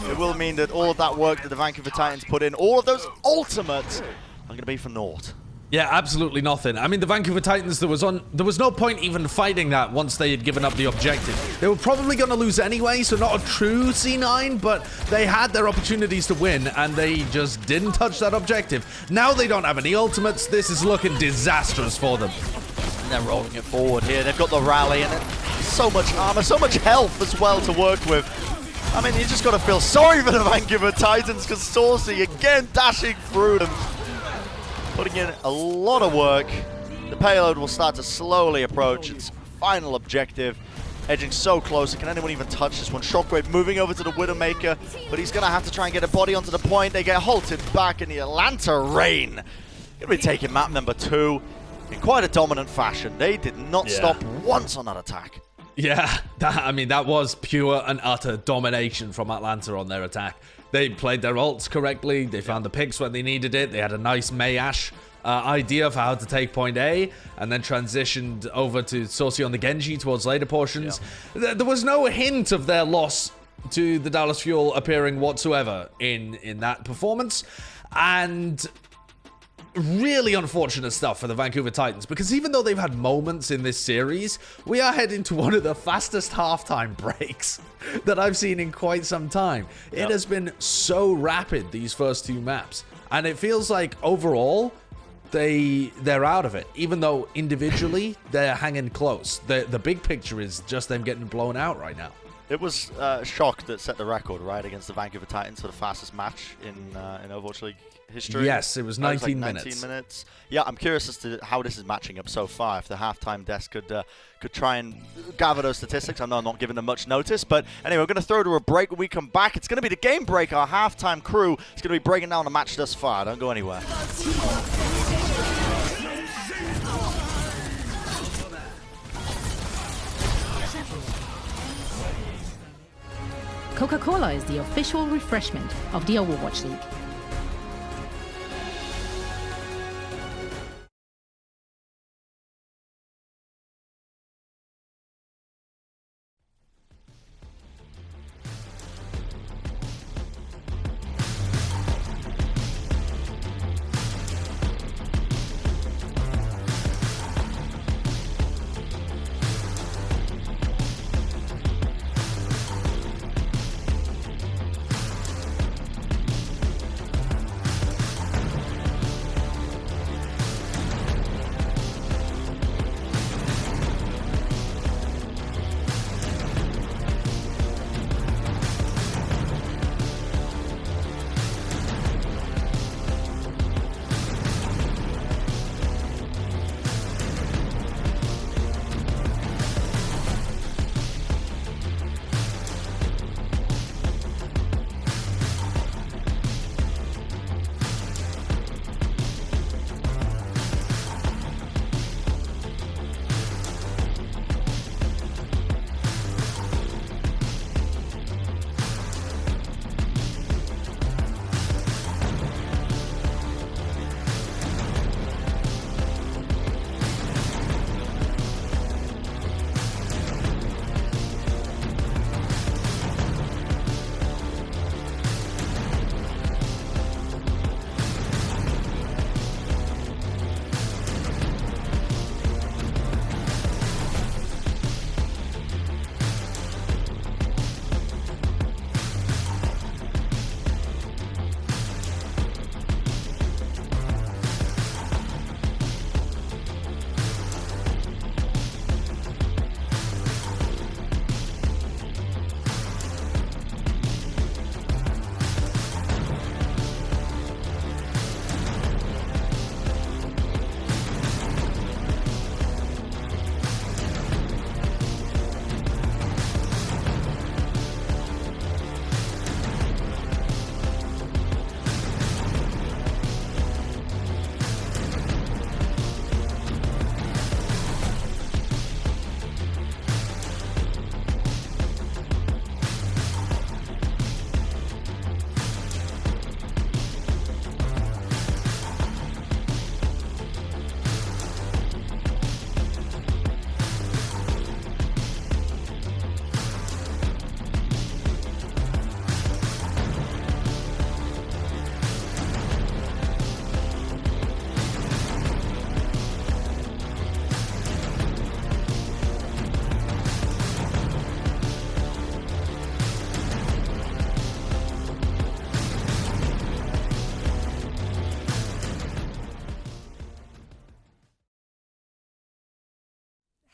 it will mean that all of that work that the Vancouver Titans put in, all of those ultimates, are going to be for naught. Yeah, absolutely nothing. I mean, the Vancouver Titans, there was no point even fighting that once they had given up the objective. They were probably going to lose anyway, so not a true C9, but they had their opportunities to win, and they just didn't touch that objective. Now they don't have any ultimates. This is looking disastrous for them. And they're rolling it forward here. They've got the rally, and so much armor, so much health as well to work with. I mean, you just got to feel sorry for the Vancouver Titans, because Saucy again dashing through them. putting in a lot of work. The payload will start to slowly approach its final objective. Edging so close, can anyone even touch this one? Shockwave moving over to the Widowmaker, but he's going to have to try and get a body onto the point. They get halted back in the Atlanta Rain. Going to be taking map number 2 in quite a dominant fashion. They did not stop once on that attack. Yeah, that was pure and utter domination from Atlanta on their attack. They played their ults correctly. They found the picks when they needed it. They had a nice Mayash idea for how to take point A, and then transitioned over to Saucy on the Genji towards later portions. There was no hint of their loss to the Dallas Fuel appearing whatsoever in that performance, and really unfortunate stuff for the Vancouver Titans, because even though they've had moments in this series, we are heading to one of the fastest halftime breaks that I've seen in quite some time. It has been so rapid, these first 2 maps, and it feels like overall they're out of it, even though individually they're hanging close. The big picture is just them getting blown out right now. It was Shock that set the record, right, against the Vancouver Titans for the fastest match in Overwatch League history. Yes, it was 19 minutes. 19 minutes. Yeah, I'm curious as to how this is matching up so far. If the halftime desk could try and gather those statistics. I know I'm not giving them much notice, but anyway, we're going to throw to a break. When we come back, it's going to be the game break. Our halftime crew is going to be breaking down the match thus far. Don't go anywhere. Coca-Cola is the official refreshment of the Overwatch League.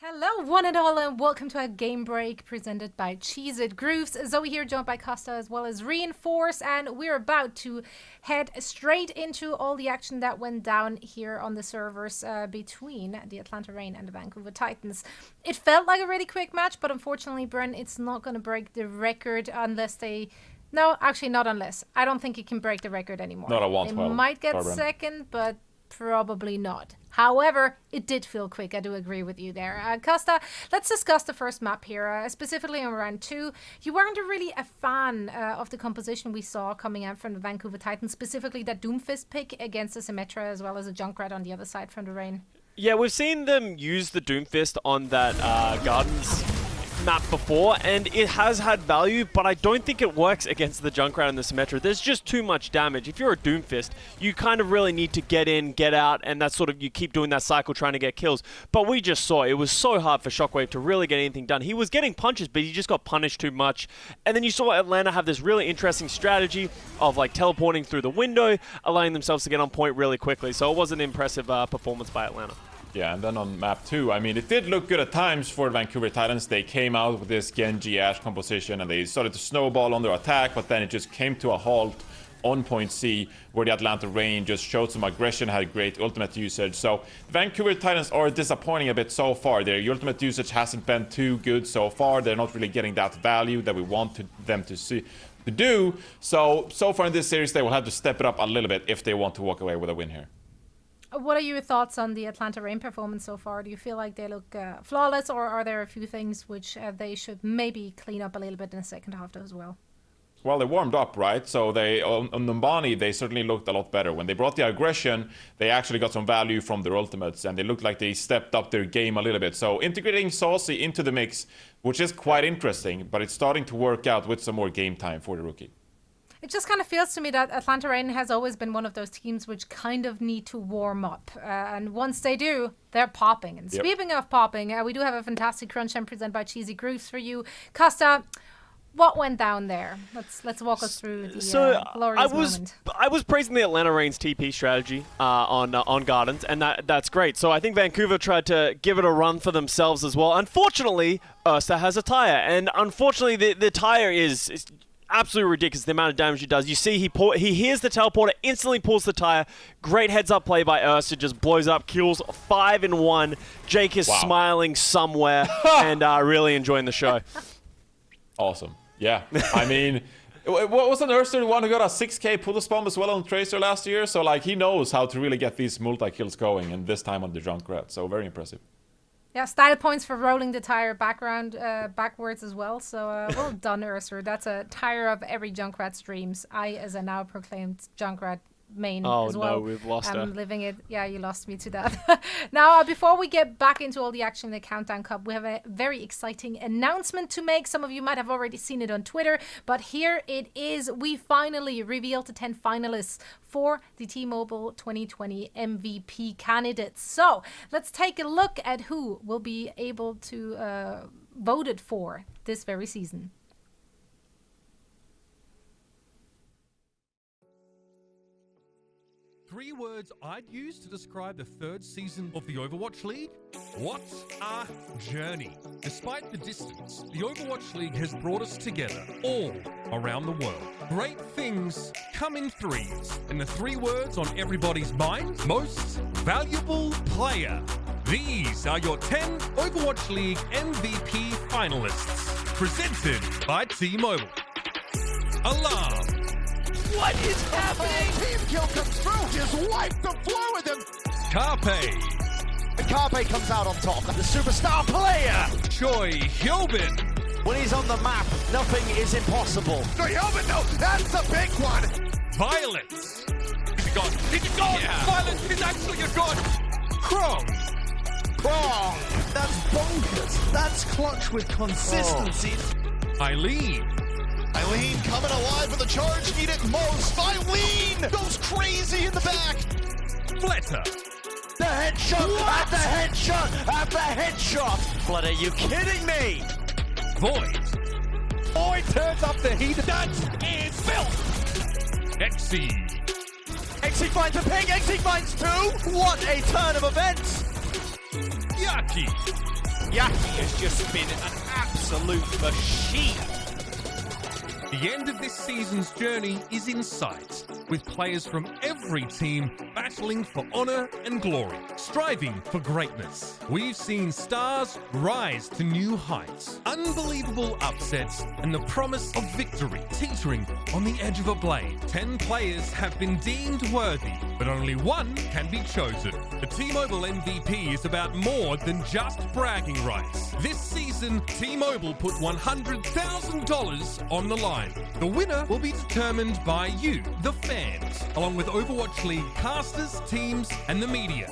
Hello, one and all, and welcome to a game break presented by Cheez-It Grooves. Zoe here, joined by Costa as well as Reinforce, and we're about to head straight into all the action that went down here on the servers between the Atlanta Reign and the Vancouver Titans. It felt like a really quick match, but unfortunately, Bren, it's not going to break the record unless they... No, actually not unless. I don't think it can break the record anymore. Not a 112. They might get second, but probably not. However, it did feel quick. I do agree with you there. Costa, let's discuss the first map here, specifically on round 2. You weren't really a fan of the composition we saw coming out from the Vancouver Titans, specifically that Doomfist pick against the Symmetra as well as a Junkrat on the other side from the Reign. Yeah, we've seen them use the Doomfist on that Gardens map before, and it has had value, but I don't think it works against the Junkrat and the Symmetra. There's just too much damage. If you're a Doomfist, you kind of really need to get in, get out, and that's sort of, you keep doing that cycle trying to get kills. But we just saw it was so hard for Shockwave to really get anything done. He was getting punches, but he just got punished too much. And then you saw Atlanta have this really interesting strategy of like teleporting through the window, allowing themselves to get on point really quickly. So it was an impressive performance by Atlanta. Yeah, and then on map 2, I mean, it did look good at times for the Vancouver Titans. They came out with this Genji Ashe composition and they started to snowball on their attack, but then it just came to a halt on point C, where the Atlanta Reign just showed some aggression, had great ultimate usage. So the Vancouver Titans are disappointing a bit so far. Their ultimate usage hasn't been too good so far. They're not really getting that value that we want them to do. So far in this series, they will have to step it up a little bit if they want to walk away with a win here. What are your thoughts on the Atlanta Reign performance so far? Do you feel like they look flawless, or are there a few things which they should maybe clean up a little bit in the second half as well? Well, they warmed up, right? So they on Numbani, they certainly looked a lot better. When they brought the aggression, they actually got some value from their ultimates, and they looked like they stepped up their game a little bit. So integrating Saucy into the mix, which is quite interesting, but it's starting to work out with some more game time for the rookie. It just kind of feels to me that Atlanta Reign has always been one of those teams which kind of need to warm up. And once they do, they're popping. And speaking of popping, we do have a fantastic crunch time presented by Cheesy Grooves for you. Costa, what went down there? Let's walk us through the glorious moment. I was praising the Atlanta Reign's TP strategy on Gardens, and that's great. So I think Vancouver tried to give it a run for themselves as well. Unfortunately, Ursa has a tire, and unfortunately the tire is absolutely ridiculous, the amount of damage he does. You see he hears the teleporter, instantly pulls the tire. Great heads-up play by Ursa, just blows up, kills 5 in 1. Jake is smiling somewhere and really enjoying the show. Awesome. Yeah, I mean, wasn't Ursa the one who got a 6k pull bomb as well on Tracer last year? So, like, he knows how to really get these multi-kills going, and this time on the Junkrat. So, very impressive. Yeah, style points for rolling the tire backwards as well. So well done, Ursa. That's a tire of every Junkrat's dreams. I, as a now proclaimed Junkrat main as well. Oh no, we've lost her. I'm living it. Yeah, you lost me to that. Now, before we get back into all the action in the Countdown Cup, we have a very exciting announcement to make. Some of you might have already seen it on Twitter, but here it is. We finally revealed the 10 finalists for the T-Mobile 2020 MVP candidates. So let's take a look at who will be able to voted for this very season. Three words I'd use to describe the third season of the Overwatch League? What a journey. Despite the distance, the Overwatch League has brought us together all around the world. Great things come in threes. And the 3 words on everybody's mind: most valuable player. These are your 10 Overwatch League MVP finalists. Presented by T-Mobile. Alarm. What is happening? Team kill comes through. Just wipe the floor with him. Carpe. And Carpe comes out on top. The superstar player. Choi Hyobin. When he's on the map, nothing is impossible. No, Hyobin, no, that's the big one. Violet. Is it gone? Is it gone? Yeah. Violet is actually a god. Krong. Krong. That's bonkers. That's clutch with consistency. Eileen. Eileen coming alive with a charge needed most. Eileen goes crazy in the back. Fletter. The headshot. What? At the headshot. At the headshot. Fletter, you kidding me? Void. Void turns up the heat. That is filth. Exy. Exy finds a ping. Exy finds 2. What a turn of events. Yaki. Yaki has just been an absolute machine. The end of this season's journey is in sight, with players from every team battling for honor and glory, striving for greatness. We've seen stars rise to new heights, unbelievable upsets, and the promise of victory teetering on the edge of a blade. 10 players have been deemed worthy, but only one can be chosen. The T-Mobile MVP is about more than just bragging rights. This season, T-Mobile put $100,000 on the line. The winner will be determined by you, the fans, along with Overwatch League casters, teams, and the media.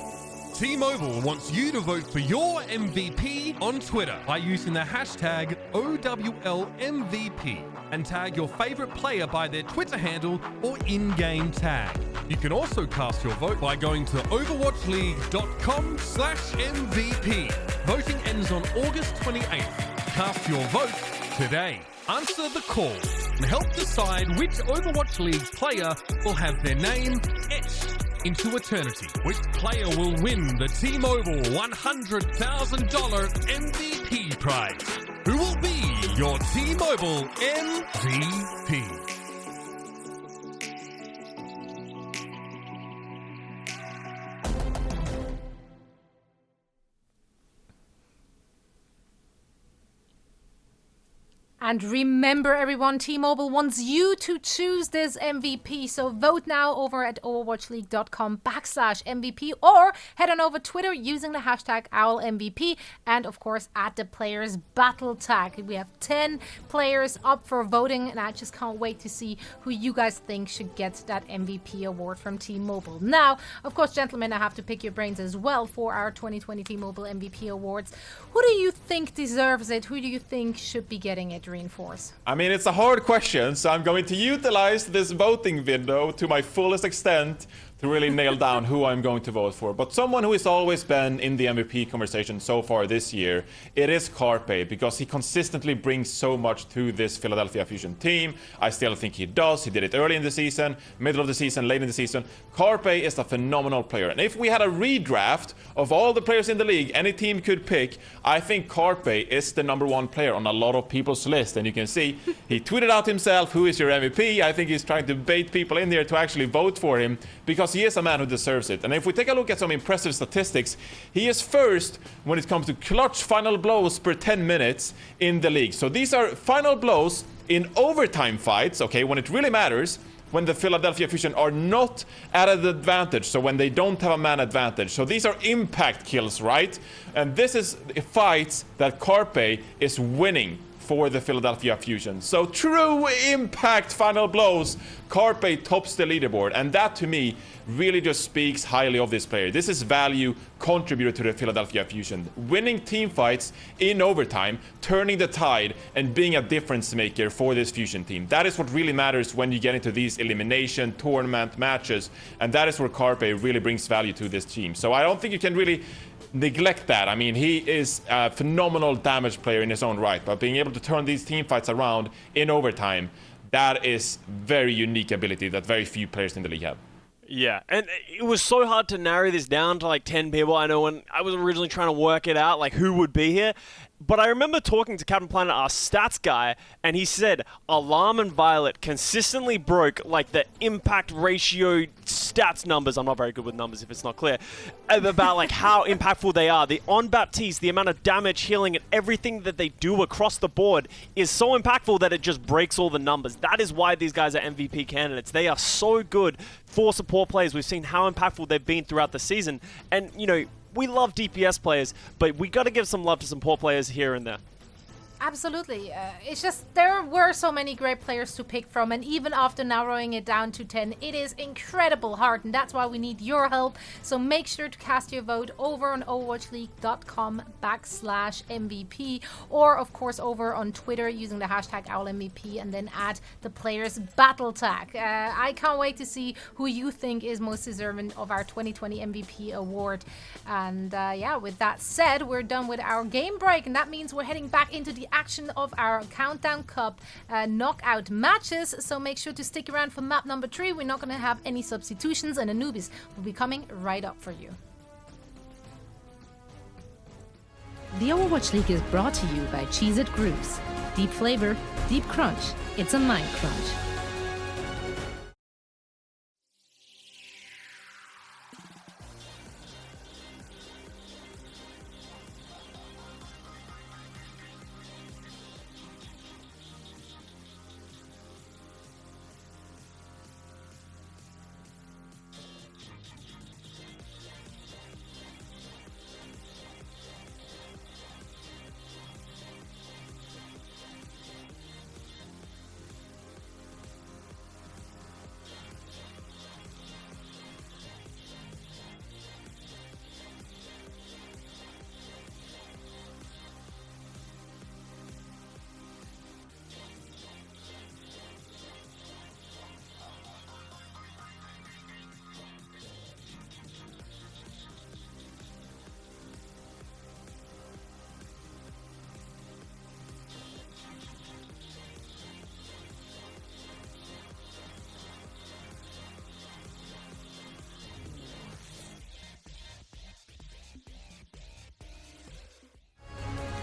T-Mobile wants you to vote for your MVP on Twitter by using the hashtag OWLMVP and tag your favorite player by their Twitter handle or in-game tag. You can also cast your vote by going to overwatchleague.com/MVP. Voting ends on August 28th. Cast your vote today. Answer the call and help decide which Overwatch League player will have their name etched into eternity. Which player will win the T-Mobile $100,000 MVP prize? Who will be your T-Mobile MVP? And remember, everyone, T-Mobile wants you to choose this MVP. So vote now over at overwatchleague.com/MVP or head on over Twitter using the hashtag OWLMVP and, of course, add the players battle tag. We have 10 players up for voting, and I just can't wait to see who you guys think should get that MVP award from T-Mobile. Now, of course, gentlemen, I have to pick your brains as well for our 2020 T-Mobile MVP Awards. Who do you think deserves it? Who do you think should be getting it? Reinforce? I mean, it's a hard question, so I'm going to utilize this voting window to my fullest extent to really nail down who I'm going to vote for. But someone who has always been in the MVP conversation so far this year, it is Carpe, because he consistently brings so much to this Philadelphia Fusion team. I still think he does. He did it early in the season, middle of the season, late in the season. Carpe is a phenomenal player. And if we had a redraft of all the players in the league any team could pick, I think Carpe is the #1 player on a lot of people's list. And you can see, he tweeted out himself, who is your MVP? I think he's trying to bait people in here to actually vote for him, because he is a man who deserves it. And if we take a look at some impressive statistics, he is first when it comes to clutch final blows per 10 minutes in the league. So these are final blows in overtime fights, okay, when it really matters, when the Philadelphia Fusion are not at an advantage, so when they don't have a man advantage. So these are impact kills, right? And this is fights that Carpe is winning for the Philadelphia Fusion. So true impact final blows, Carpe tops the leaderboard, and that to me really just speaks highly of this player. This is value contributor to the Philadelphia Fusion, winning team fights in overtime, turning the tide, and being a difference maker for this Fusion team. That is what really matters when you get into these elimination tournament matches, and that is where Carpe really brings value to this team. So I don't think you can really neglect that. I mean, he is a phenomenal damage player in his own right, but being able to turn these team fights around in overtime, that is very unique ability that very few players in the league have. Yeah, and it was so hard to narrow this down to like 10 people. I know when I was originally trying to work it out, like who would be here. But I remember talking to Captain Planet, our stats guy, and he said Alarm and Violet consistently broke like the impact ratio stats numbers. I'm not very good with numbers if it's not clear. About like how impactful they are. The on-Baptiste, the amount of damage, healing, and everything that they do across the board is so impactful that it just breaks all the numbers. That is why these guys are MVP candidates. They are so good for support players. We've seen how impactful they've been throughout the season. And, you know, we love DPS players, but we got to give some love to support players here and there. Absolutely. It's just there were so many great players to pick from, and even after narrowing it down to 10, it is incredible hard, and that's why we need your help. So make sure to cast your vote over on overwatchleague.com/MVP, or of course over on Twitter using the hashtag OWLMVP, and then add the players battle tag. I can't wait to see who you think is most deserving of our 2020 MVP award. And yeah, with that said, we're done with our game break, and that means we're heading back into the action of our Countdown Cup knockout matches. So make sure to stick around for map number 3. We're not going to have any substitutions, and Anubis will be coming right up for you. The Overwatch League is brought to you by Cheez-It Grooves. Deep flavor, deep crunch. It's a mind crunch.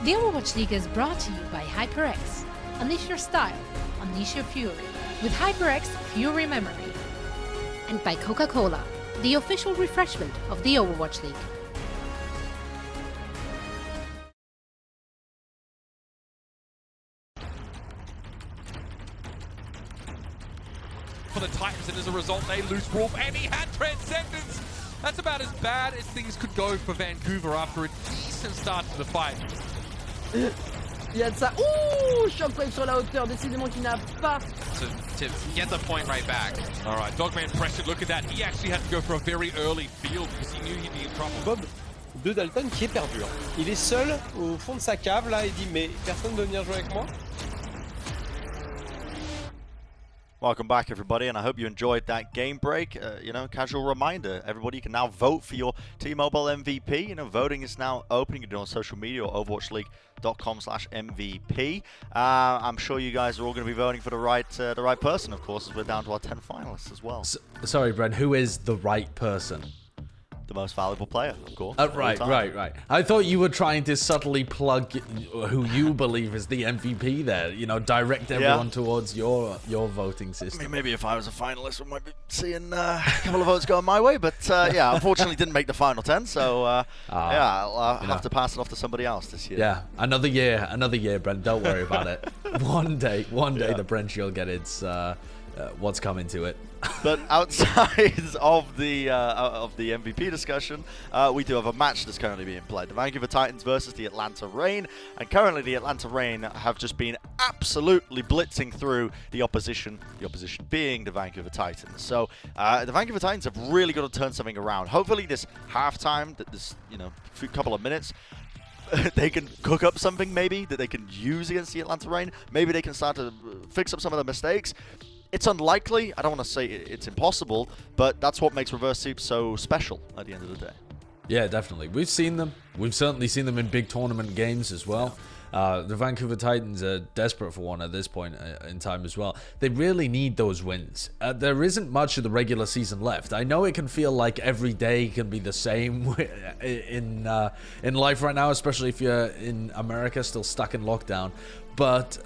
The Overwatch League is brought to you by HyperX. Unleash your style, unleash your fury with HyperX Fury Memory. And by Coca-Cola, the official refreshment of the Overwatch League. For the Titans, and as a result, they lose Wolf, and he had Transcendence. That's about as bad as things could go for Vancouver after a decent start to the fight. Il y a de ça. Ouh, Shockwave sur la hauteur, décidément qu'il n'a pas. To get the point right back. All right, Dogman pressured. Look at that. He actually had to go for a very early field because he knew he'd be in trouble. Bob de Dalton qui est perdu. Il est seul au fond de sa cave là et dit mais personne ne veut venir jouer avec moi. Welcome back, everybody, and I hope you enjoyed that game break. You know, casual reminder, everybody can now vote for your T-Mobile MVP. You know, voting is now open. You can do it on social media or overwatchleague.com/MVP. I'm sure you guys are all going to be voting for the right person, of course, as we're down to our 10 finalists as well. Sorry, Brent, who is the right person? The most valuable player, of course. Right. I thought you were trying to subtly plug who you believe is the MVP there. You know, direct everyone towards your voting system. I mean, maybe if I was a finalist, we might be seeing a couple of votes going my way. But yeah, unfortunately, didn't make the final 10. So yeah, I'll have to pass it off to somebody else this year. Yeah, another year, Brent. Don't worry about it. One day, the Brent will get its what's coming to it. But outside of the MVP discussion, we do have a match that's currently being played. The Vancouver Titans versus the Atlanta Reign. And currently the Atlanta Reign have just been absolutely blitzing through the opposition being the Vancouver Titans. So the Vancouver Titans have really got to turn something around. Hopefully this halftime, this couple of minutes, they can cook up something maybe that they can use against the Atlanta Reign. Maybe they can start to fix up some of the mistakes. It's unlikely. I don't want to say it's impossible, but that's what makes reverse sweep so special at the end of the day. Yeah, definitely. We've seen them. We've certainly seen them in big tournament games as well. The Vancouver Titans are desperate for one at this point in time as well. They really need those wins. There isn't much of the regular season left. I know it can feel like every day can be the same in life right now, especially if you're in America still stuck in lockdown. But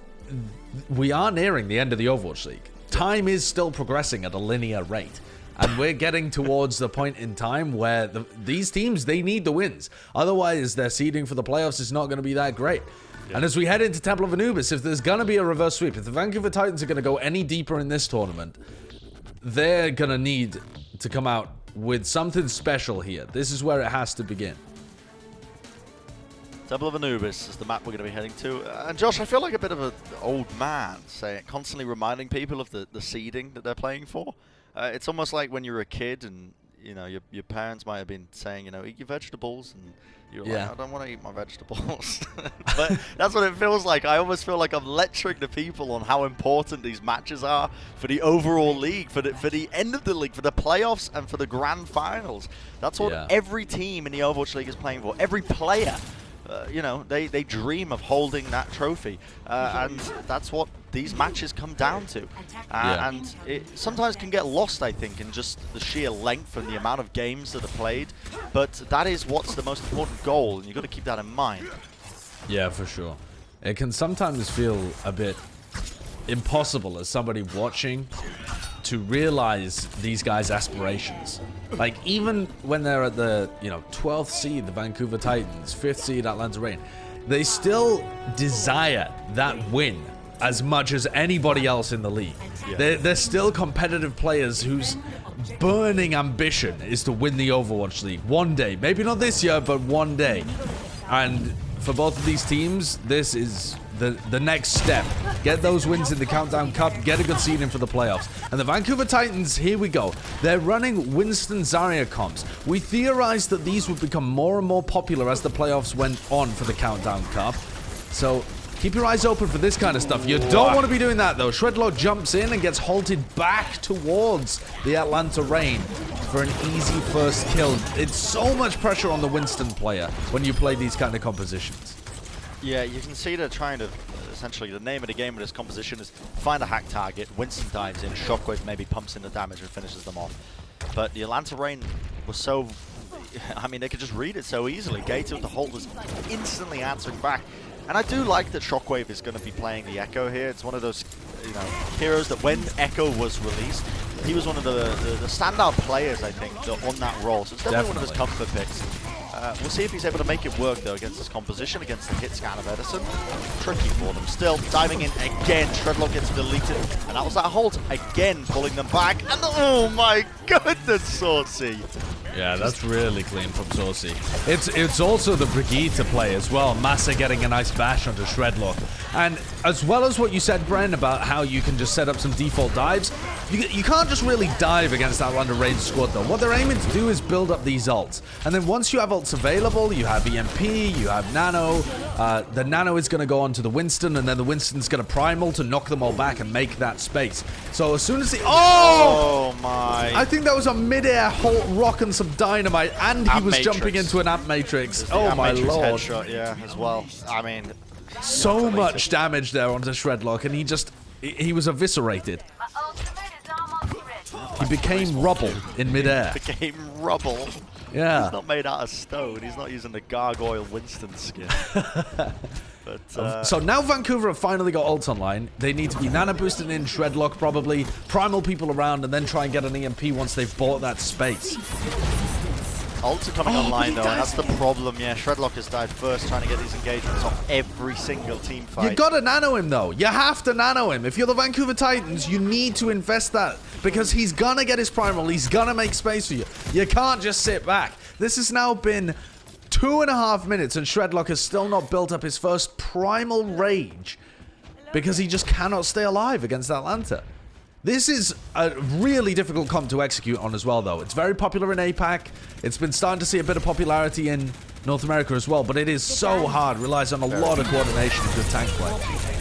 we are nearing the end of the Overwatch League. Time is still progressing at a linear rate. And we're getting towards the point in time where these teams, they need the wins. Otherwise, their seeding for the playoffs is not going to be that great. Yeah. And as we head into Temple of Anubis, if there's going to be a reverse sweep, if the Vancouver Titans are going to go any deeper in this tournament, they're going to need to come out with something special here. This is where it has to begin. Temple of Anubis is the map we're going to be heading to. And Josh, I feel like a bit of an old man constantly reminding people of the seeding that they're playing for. It's almost like when you were a kid and your parents might have been saying, eat your vegetables, and you're like, I don't want to eat my vegetables. But that's what it feels like. I almost feel like I'm lecturing the people on how important these matches are for the overall league, for the end of the league, for the playoffs, and for the grand finals. That's what every team in the Overwatch League is playing for. Every player. They dream of holding that trophy, and that's what these matches come down to. And it sometimes can get lost, I think, in just the sheer length and the amount of games that are played. But that is what's the most important goal, and you've got to keep that in mind. Yeah, for sure. It can sometimes feel a bit impossible as somebody watching to realize these guys' aspirations. Like, even when they're at the, 12th seed, the Vancouver Titans, 5th seed, Atlanta Reign, they still desire that win as much as anybody else in the league. Yeah. They're still competitive players whose burning ambition is to win the Overwatch League one day. Maybe not this year, but one day. And for both of these teams, this is the next step. Get those wins in the Countdown Cup, get a good seed in for the playoffs. And the Vancouver Titans, here we go. They're running Winston Zarya comps. We theorized that these would become more and more popular as the playoffs went on for the Countdown Cup. So keep your eyes open for this kind of stuff. You don't want to be doing that, though. Shredlock jumps in and gets halted back towards the Atlanta Reign for an easy first kill. It's so much pressure on the Winston player when you play these kind of compositions. Yeah, you can see they're trying to, essentially, the name of the game of this composition is find a hack target, Winston dives in, Shockwave maybe pumps in the damage and finishes them off. But the Atlanta Reign was so, I mean, they could just read it so easily. Gator with the hold was instantly answering back. And I do like that Shockwave is going to be playing the Echo here. It's one of those, heroes that when Echo was released, he was one of the standout players, I think, on that role. So it's definitely one of his comfort picks. We'll see if he's able to make it work, though, against this composition, against the hit scan of Edison. Tricky for them. Still, diving in again. Shredlock gets deleted. And that was that hold. Again, pulling them back. And oh my goodness, Saucy. Yeah, that's really clean from Saucy. It's also the Brigitte to play as well. Massa getting a nice bash onto Shredlock. And as well as what you said, Bren, about how you can just set up some default dives, you can't just really dive against that Atlanta Reign squad, though. What they're aiming to do is build up these ults. And then once you have ults available, you have EMP, you have Nano. The Nano is going to go onto the Winston, and then the Winston's going to primal to knock them all back and make that space. So as soon as the... Oh my... I think that was a mid-air Holt rock and some dynamite, and he was jumping into an Amp Matrix. Oh my lord. Headshot, yeah, as well. I mean... So much damage there onto Shredlock, and he was eviscerated. He became rubble in midair. Became rubble? Yeah. He's not made out of stone. He's not using the Gargoyle Winston skin. But, so now Vancouver have finally got ults online. They need to be nano boosted in Shredlock, probably primal people around, and then try and get an EMP once they've bought that space. Ults are coming online, though, and that's the problem. Yeah, Shredlock has died first, trying to get these engagements off every single team fight. You gotta nano him, though. You have to nano him. If you're the Vancouver Titans, you need to invest that, because he's gonna get his primal. He's gonna make space for you. You can't just sit back. This has now been 2.5 minutes, and Shredlock has still not built up his first primal rage, because he just cannot stay alive against Atlanta. This is a really difficult comp to execute on as well, though. It's very popular in APAC. It's been starting to see a bit of popularity in North America as well, but it is so hard. Relies on a lot of coordination and good tank play.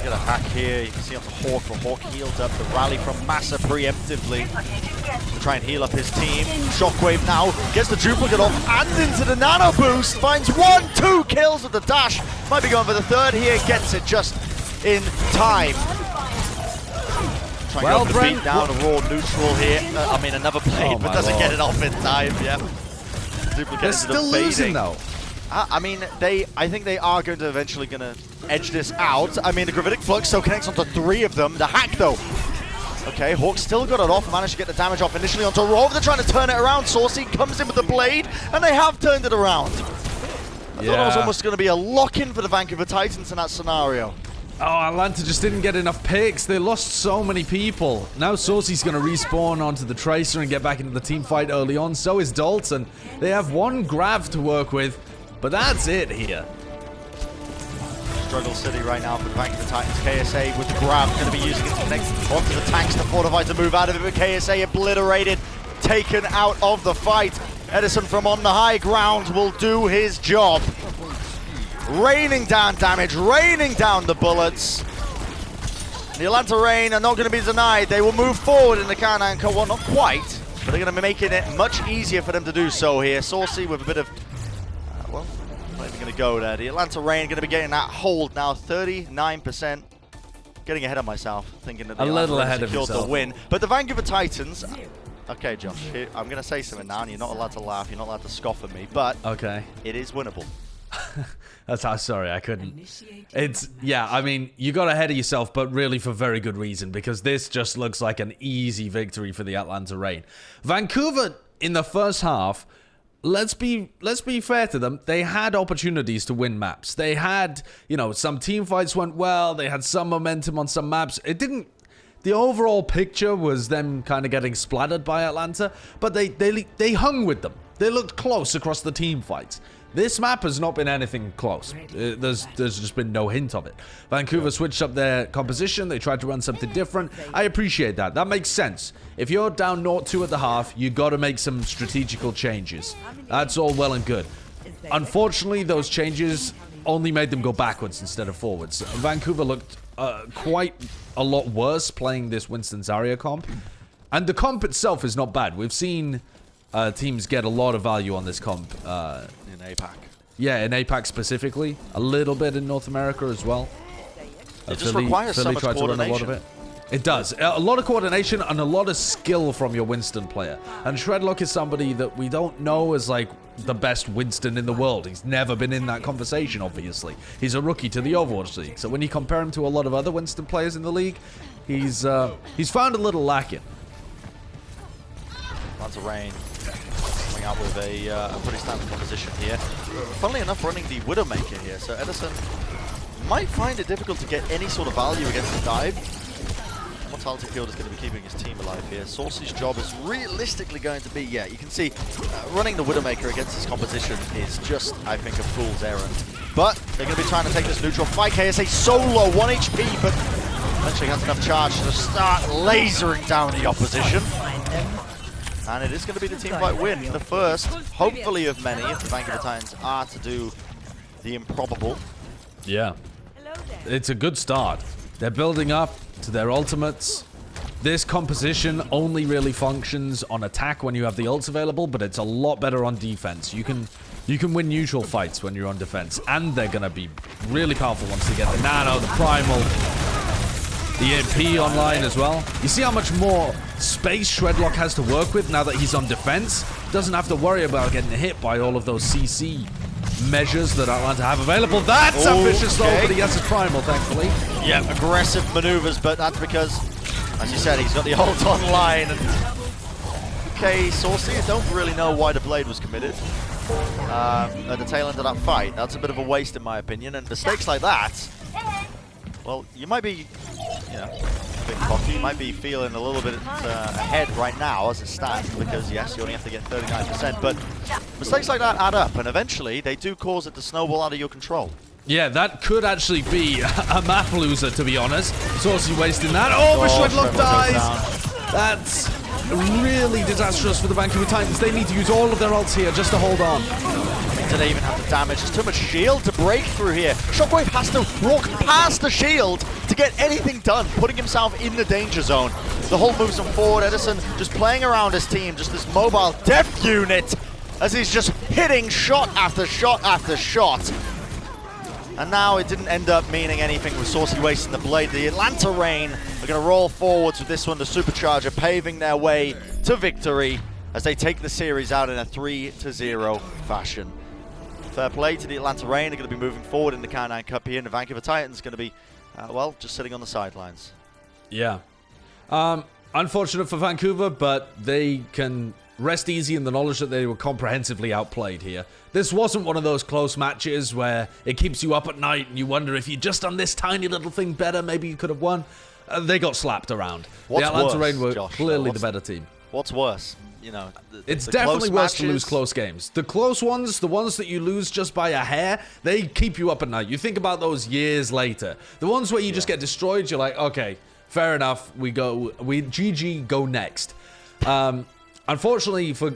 Get a hack here. You can see onto Hawk, but Hawk healed up the rally from Massa preemptively to try and heal up his team. Shockwave now gets the duplicate off and into the nano boost. Finds 1-2 kills with the dash. Might be going for the third here. Gets it just in time. Well, Brent, beat down a raw neutral here. I mean, another blade, but doesn't get it off in time. Yep. They're still losing, though. I mean, I think they are going to edge this out. I mean, the Gravitic Flux still connects onto 3 of them. The hack, though. Okay, Hawk still got it off. Managed to get the damage off initially onto Rove. They're trying to turn it around. Saucy comes in with the blade, and they have turned it around. I thought it was almost going to be a lock-in for the Vancouver Titans in that scenario. Oh, Atlanta just didn't get enough picks. They lost so many people. Now Saucy's going to respawn onto the Tracer and get back into the team fight early on. So is Dalton. They have one Grav to work with, but that's it here. Struggle City right now for the Vancouver Titans. KSA with the Grav going to be using it to connect onto the tanks to fortify to move out of it, but KSA obliterated, taken out of the fight. Edison from on the high ground will do his job. Raining down damage, raining down the bullets. The Atlanta Reign are not going to be denied. They will move forward in the countdown. Well, not quite, but they're going to be making it much easier for them to do so here. Saucy with a bit of, well, not even going to go there. The Atlanta Reign going to be getting that hold now, 39%. Getting ahead of myself, thinking that the little ahead of secured the win. But the Vancouver Titans, okay, Josh, here, I'm going to say something now, and you're not allowed to laugh, you're not allowed to scoff at me, but okay, it is winnable. Sorry, I couldn't. It's, yeah, I mean, you got ahead of yourself, but really for very good reason, because this just looks like an easy victory for the Atlanta Reign. Vancouver, in the first half, let's be fair to them, they had opportunities to win maps. They had, you know, some team fights went well, they had some momentum on some maps. It didn't... The overall picture was them kind of getting splattered by Atlanta, but they hung with them. They looked close across the team fights. This map has not been anything close. There's just been no hint of it. Vancouver switched up their composition. They tried to run something different. I appreciate that. That makes sense. If you're down 0-2 at the half, you got to make some strategical changes. That's all well and good. Unfortunately, those changes only made them go backwards instead of forwards. Vancouver looked quite a lot worse playing this Winston Zarya comp. And the comp itself is not bad. We've seen teams get a lot of value on this comp. In APAC. Yeah, in APAC specifically. A little bit in North America as well. It just requires so much coordination. It does. A lot of coordination and a lot of skill from your Winston player. And Shredlock is somebody that we don't know as, like, the best Winston in the world. He's never been in that conversation, obviously. He's a rookie to the Overwatch League. So when you compare him to a lot of other Winston players in the league, he's found a little lacking. Atlanta Reign coming out with a pretty standard composition here. Funnily enough, running the Widowmaker here. So Edison might find it difficult to get any sort of value against the dive. Mortality Field is going to be keeping his team alive here. Saucy's job is realistically going to be, yeah, you can see running the Widowmaker against this composition is just, I think, a fool's errand. But they're going to be trying to take this neutral fight. KSA solo, 1 HP, but eventually has enough charge to start lasering down the opposition. And it is going to be the team fight win, the first, hopefully of many, if the Vancouver Titans are to do the improbable. Yeah. It's a good start. They're building up to their ultimates. This composition only really functions on attack when you have the ults available, but it's a lot better on defense. You can win neutral fights when you're on defense, and they're gonna be really powerful once they get the nano, the primal, the MP online as well. You see how much more space Shredlock has to work with now that he's on defense? Doesn't have to worry about getting hit by all of those CC measures that Atlanta have available. That's ambitious though, but he has his primal, thankfully. Yeah, aggressive maneuvers, but that's because, as you said, he's got the ult online. And okay, Saucy, I don't really know why the blade was committed at the tail end of that fight. That's a bit of a waste in my opinion, and mistakes like that, well, you might be, you know, a bit cocky, you might be feeling a little bit ahead right now as it stands, because yes, you only have to get 39%, but mistakes like that add up, and eventually they do cause it to snowball out of your control. Yeah, that could actually be a map loser, to be honest. Saucy wasting that. Oh, but Shredlock dies! That's really disastrous for the Vancouver Titans. They need to use all of their ults here just to hold on. Do they even have the damage? There's too much shield to break through here. Shockwave has to walk past the shield to get anything done, putting himself in the danger zone. The Hulk moves him forward. Edison just playing around his team, just this mobile def unit, as he's just hitting shot after shot after shot. And now it didn't end up meaning anything with Saucy wasting the blade. The Atlanta Reign are going to roll forwards with this one, the Supercharger paving their way to victory as they take the series out in a 3-0 fashion. Fair play to the Atlanta Reign. They're going to be moving forward in the Countdown Cup here, and the Vancouver Titans are going to be, well, just sitting on the sidelines. Yeah. Unfortunate for Vancouver, but they can rest easy in the knowledge that they were comprehensively outplayed here. This wasn't one of those close matches where it keeps you up at night and you wonder if you just done this tiny little thing better, maybe you could have won. They got slapped around. The Atlanta Reign were clearly the better team. What's worse? You know, it's definitely worse to lose close games. The close ones, the ones that you lose just by a hair, they keep you up at night. You think about those years later. The ones where you just get destroyed, you're like, okay, fair enough, we GG, go next. Unfortunately for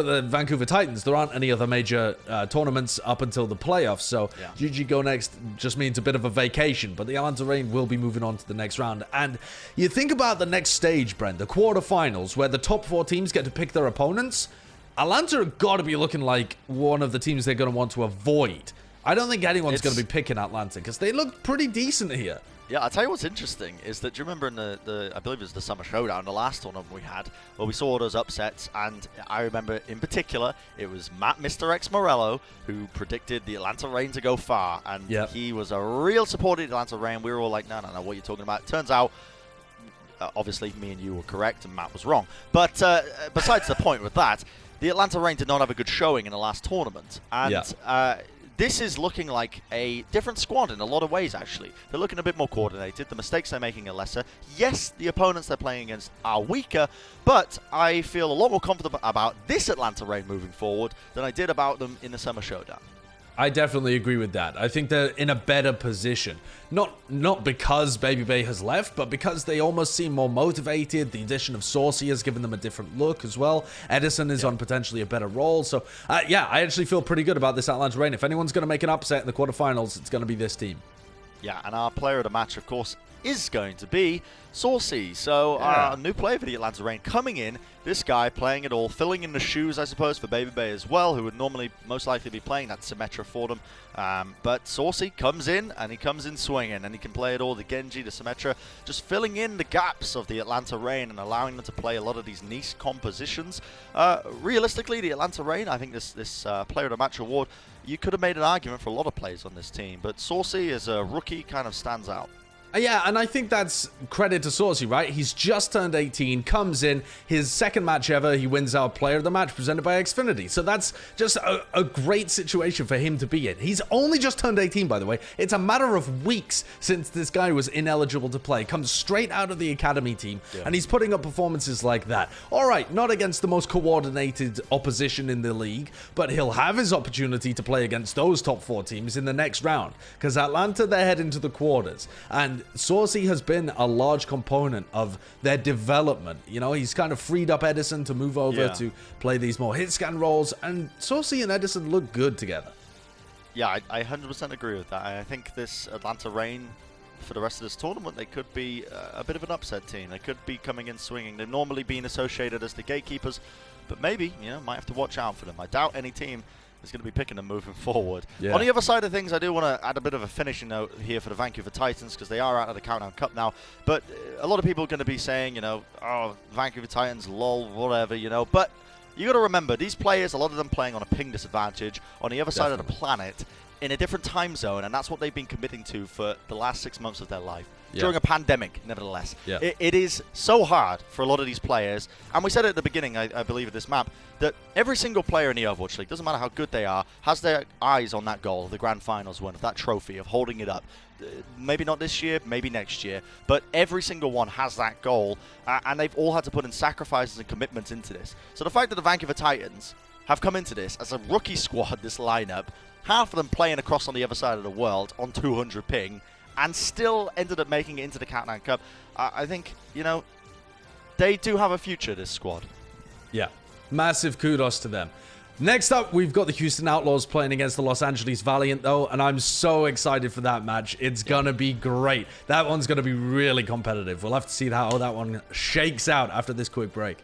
the Vancouver Titans, there aren't any other major tournaments up until the playoffs, so GG go next just means a bit of a vacation, but the Atlanta Reign will be moving on to the next round. And you think about the next stage, Brent, the quarterfinals, where the top 4 teams get to pick their opponents. Atlanta have got to be looking like one of the teams they're going to want to avoid. I don't think anyone's going to be picking Atlanta, because they look pretty decent here. Yeah, I'll tell you what's interesting is that, do you remember in the I believe it was the Summer Showdown, the last tournament we had, where we saw all those upsets, and I remember in particular, it was Matt Mr. X Morello who predicted the Atlanta Reign to go far, and he was a real supporter of the Atlanta Reign. We were all like, no, what are you talking about? Turns out, obviously, me and you were correct, and Matt was wrong. But besides the point with that, the Atlanta Reign did not have a good showing in the last tournament, and this is looking like a different squad in a lot of ways, actually. They're looking a bit more coordinated. The mistakes they're making are lesser. Yes, the opponents they're playing against are weaker, but I feel a lot more confident about this Atlanta Reign moving forward than I did about them in the Summer Showdown. I definitely agree with that. I think they're in a better position. Not because Baby Bay has left, but because they almost seem more motivated. The addition of Saucy has given them a different look as well. Edison is on potentially a better role. So, yeah, I actually feel pretty good about this Atlanta Reign. If anyone's going to make an upset in the quarterfinals, it's going to be this team. Yeah, and our player of the match, of course, is going to be Saucy. So our new player for the Atlanta Reign coming in, this guy playing it all, filling in the shoes, I suppose, for Baby Bay as well, who would normally most likely be playing that Symmetra for them. But Saucy comes in, and he comes in swinging, and he can play it all, the Genji, the Symmetra, just filling in the gaps of the Atlanta Reign and allowing them to play a lot of these niche compositions. Realistically, the Atlanta Reign, I think this player of the match award, you could have made an argument for a lot of players on this team, but Saucy as a rookie kind of stands out. Yeah, and I think that's credit to Saucy, right? He's just turned 18, comes in, his second match ever, he wins our player of the match presented by Xfinity. So that's just a great situation for him to be in. He's only just turned 18, by the way. It's a matter of weeks since this guy was ineligible to play. Comes straight out of the academy team, and he's putting up performances like that. All right, not against the most coordinated opposition in the league, but he'll have his opportunity to play against those top 4 teams in the next round. Because Atlanta, they're heading to the quarters. And Saucy has been a large component of their development. You know, he's kind of freed up Edison to move over to play these more hit scan roles, and Saucy and Edison look good together. Yeah, I 100% agree with that. I think this Atlanta Reign, for the rest of this tournament, they could be a bit of an upset team. They could be coming in swinging. They've normally been associated as the gatekeepers, but maybe, you know, might have to watch out for them. I doubt any team is going to be picking them moving forward. On the other side of things, I do want to add a bit of a finishing note here for the Vancouver Titans, because they are out of the Countdown Cup now. But a lot of people are going to be saying, you know, oh, Vancouver Titans, lol, whatever, you know. But you got to remember, these players, a lot of them playing on a ping disadvantage on the other side of the planet in a different time zone, and that's what they've been committing to for the last 6 months of their life. During a pandemic, nevertheless. It is so hard for a lot of these players, and we said it at the beginning, I believe, of this map, that every single player in the Overwatch League, doesn't matter how good they are, has their eyes on that goal, the Grand Finals one, of that trophy, of holding it up. Maybe not this year, maybe next year, but every single one has that goal, and they've all had to put in sacrifices and commitments into this. So the fact that the Vancouver Titans have come into this as a rookie squad, this lineup, half of them playing across on the other side of the world on 200 ping, and still ended up making it into the Countdown Cup, I think, you know, they do have a future, this squad. Yeah, massive kudos to them. Next up, we've got the Houston Outlaws playing against the Los Angeles Valiant, though, and I'm so excited for that match. It's going to be great. That one's going to be really competitive. We'll have to see how that one shakes out after this quick break.